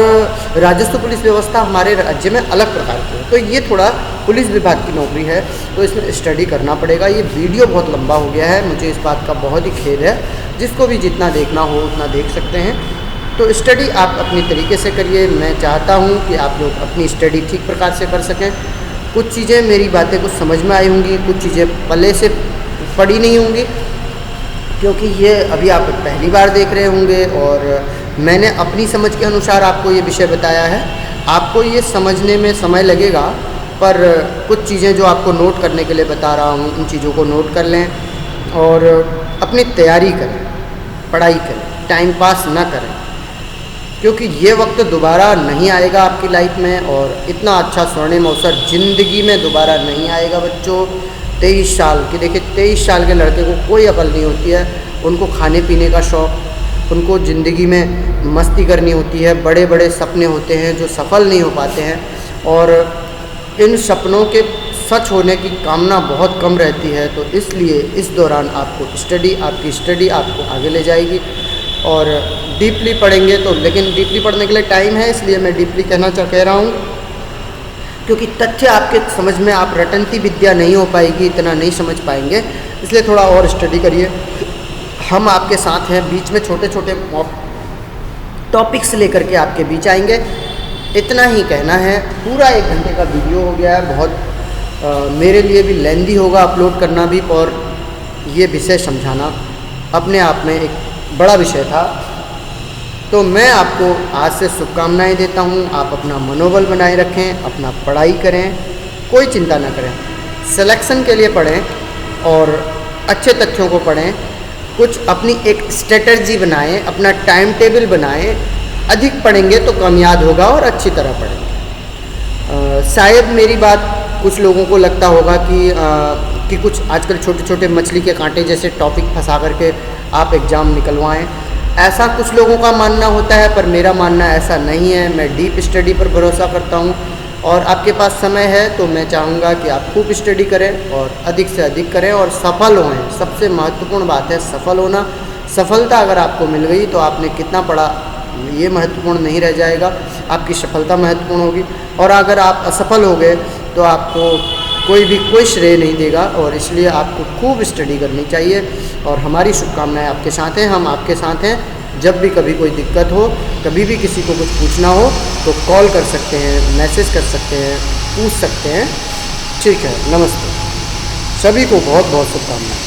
राजस्व पुलिस व्यवस्था हमारे राज्य में अलग प्रकार की है। तो ये थोड़ा पुलिस विभाग की नौकरी है, तो इसमें स्टडी करना पड़ेगा। ये वीडियो बहुत लंबा हो गया है, मुझे इस बात का बहुत ही खेद है। जिसको भी जितना देखना हो उतना देख सकते हैं। तो स्टडी आप अपनी तरीके से करिए। मैं चाहता हूँ कि आप लोग अपनी स्टडी ठीक प्रकार से कर सकें। कुछ चीज़ें मेरी बातें कुछ समझ में आई होंगी, कुछ चीज़ें पहले से पढ़ी नहीं होंगी, क्योंकि ये अभी आप पहली बार देख रहे होंगे और मैंने अपनी समझ के अनुसार आपको ये विषय बताया है। आपको ये समझने में समय लगेगा, पर कुछ चीज़ें जो आपको नोट करने के लिए बता रहा हूँ उन चीज़ों को नोट कर लें और अपनी तैयारी करें, पढ़ाई करें, टाइम पास ना करें, क्योंकि ये वक्त दोबारा नहीं आएगा आपकी लाइफ में और इतना अच्छा स्वर्णिम अवसर ज़िंदगी में दोबारा नहीं आएगा बच्चों। 23 साल की देखिए, 23 साल के लड़के को कोई अकल नहीं होती है। उनको खाने पीने का शौक़, उनको ज़िंदगी में मस्ती करनी होती है, बड़े बड़े सपने होते हैं जो सफल नहीं हो पाते हैं और इन सपनों के सच होने की कामना बहुत कम रहती है। तो इसलिए इस दौरान आपकी स्टडी आपको आगे ले जाएगी और डीपली पढ़ेंगे तो, लेकिन डीपली पढ़ने के लिए टाइम है, इसलिए मैं डीपली कह रहा हूँ, क्योंकि तथ्य आपके समझ में आप रटंती विद्या नहीं हो पाएगी, इतना नहीं समझ पाएंगे। इसलिए थोड़ा और स्टडी करिए। हम आपके साथ हैं, बीच में छोटे छोटे टॉपिक्स लेकर के आपके बीच आएंगे। इतना ही कहना है। पूरा 1 घंटे का वीडियो हो गया है, बहुत मेरे लिए भी लेंदी होगा अपलोड करना भी, और ये विषय समझाना अपने आप में एक बड़ा विषय था। तो मैं आपको आज से शुभकामनाएं देता हूं। आप अपना मनोबल बनाए रखें, अपना पढ़ाई करें, कोई चिंता ना करें। सिलेक्शन के लिए पढ़ें और अच्छे तथ्यों को पढ़ें। कुछ अपनी एक स्ट्रेटजी बनाएं, अपना टाइम टेबल बनाएं। अधिक पढ़ेंगे तो कम याद होगा और अच्छी तरह पढ़ेंगे। शायद मेरी बात कुछ लोगों को लगता होगा कि कुछ आजकल छोटे छोटे मछली के कांटे जैसे टॉपिक फंसा करके आप एग्ज़ाम निकलवाएं, ऐसा कुछ लोगों का मानना होता है, पर मेरा मानना ऐसा नहीं है। मैं डीप स्टडी पर भरोसा करता हूं और आपके पास समय है तो मैं चाहूँगा कि आप खूब स्टडी करें और अधिक से अधिक करें और सफल हों। सबसे महत्वपूर्ण बात है सफल होना। सफलता अगर आपको मिल गई तो आपने कितना पढ़ा ये महत्वपूर्ण नहीं रह जाएगा, आपकी सफलता महत्वपूर्ण होगी। और अगर आप असफल हो गए तो आपको कोई श्रेय नहीं देगा, और इसलिए आपको खूब स्टडी करनी चाहिए। और हमारी शुभकामनाएं आपके साथ हैं, हम आपके साथ हैं। जब भी कभी कोई दिक्कत हो, कभी भी किसी को कुछ पूछना हो तो कॉल कर सकते हैं, मैसेज कर सकते हैं, पूछ सकते हैं। ठीक है, नमस्ते। सभी को बहुत बहुत शुभकामनाएं।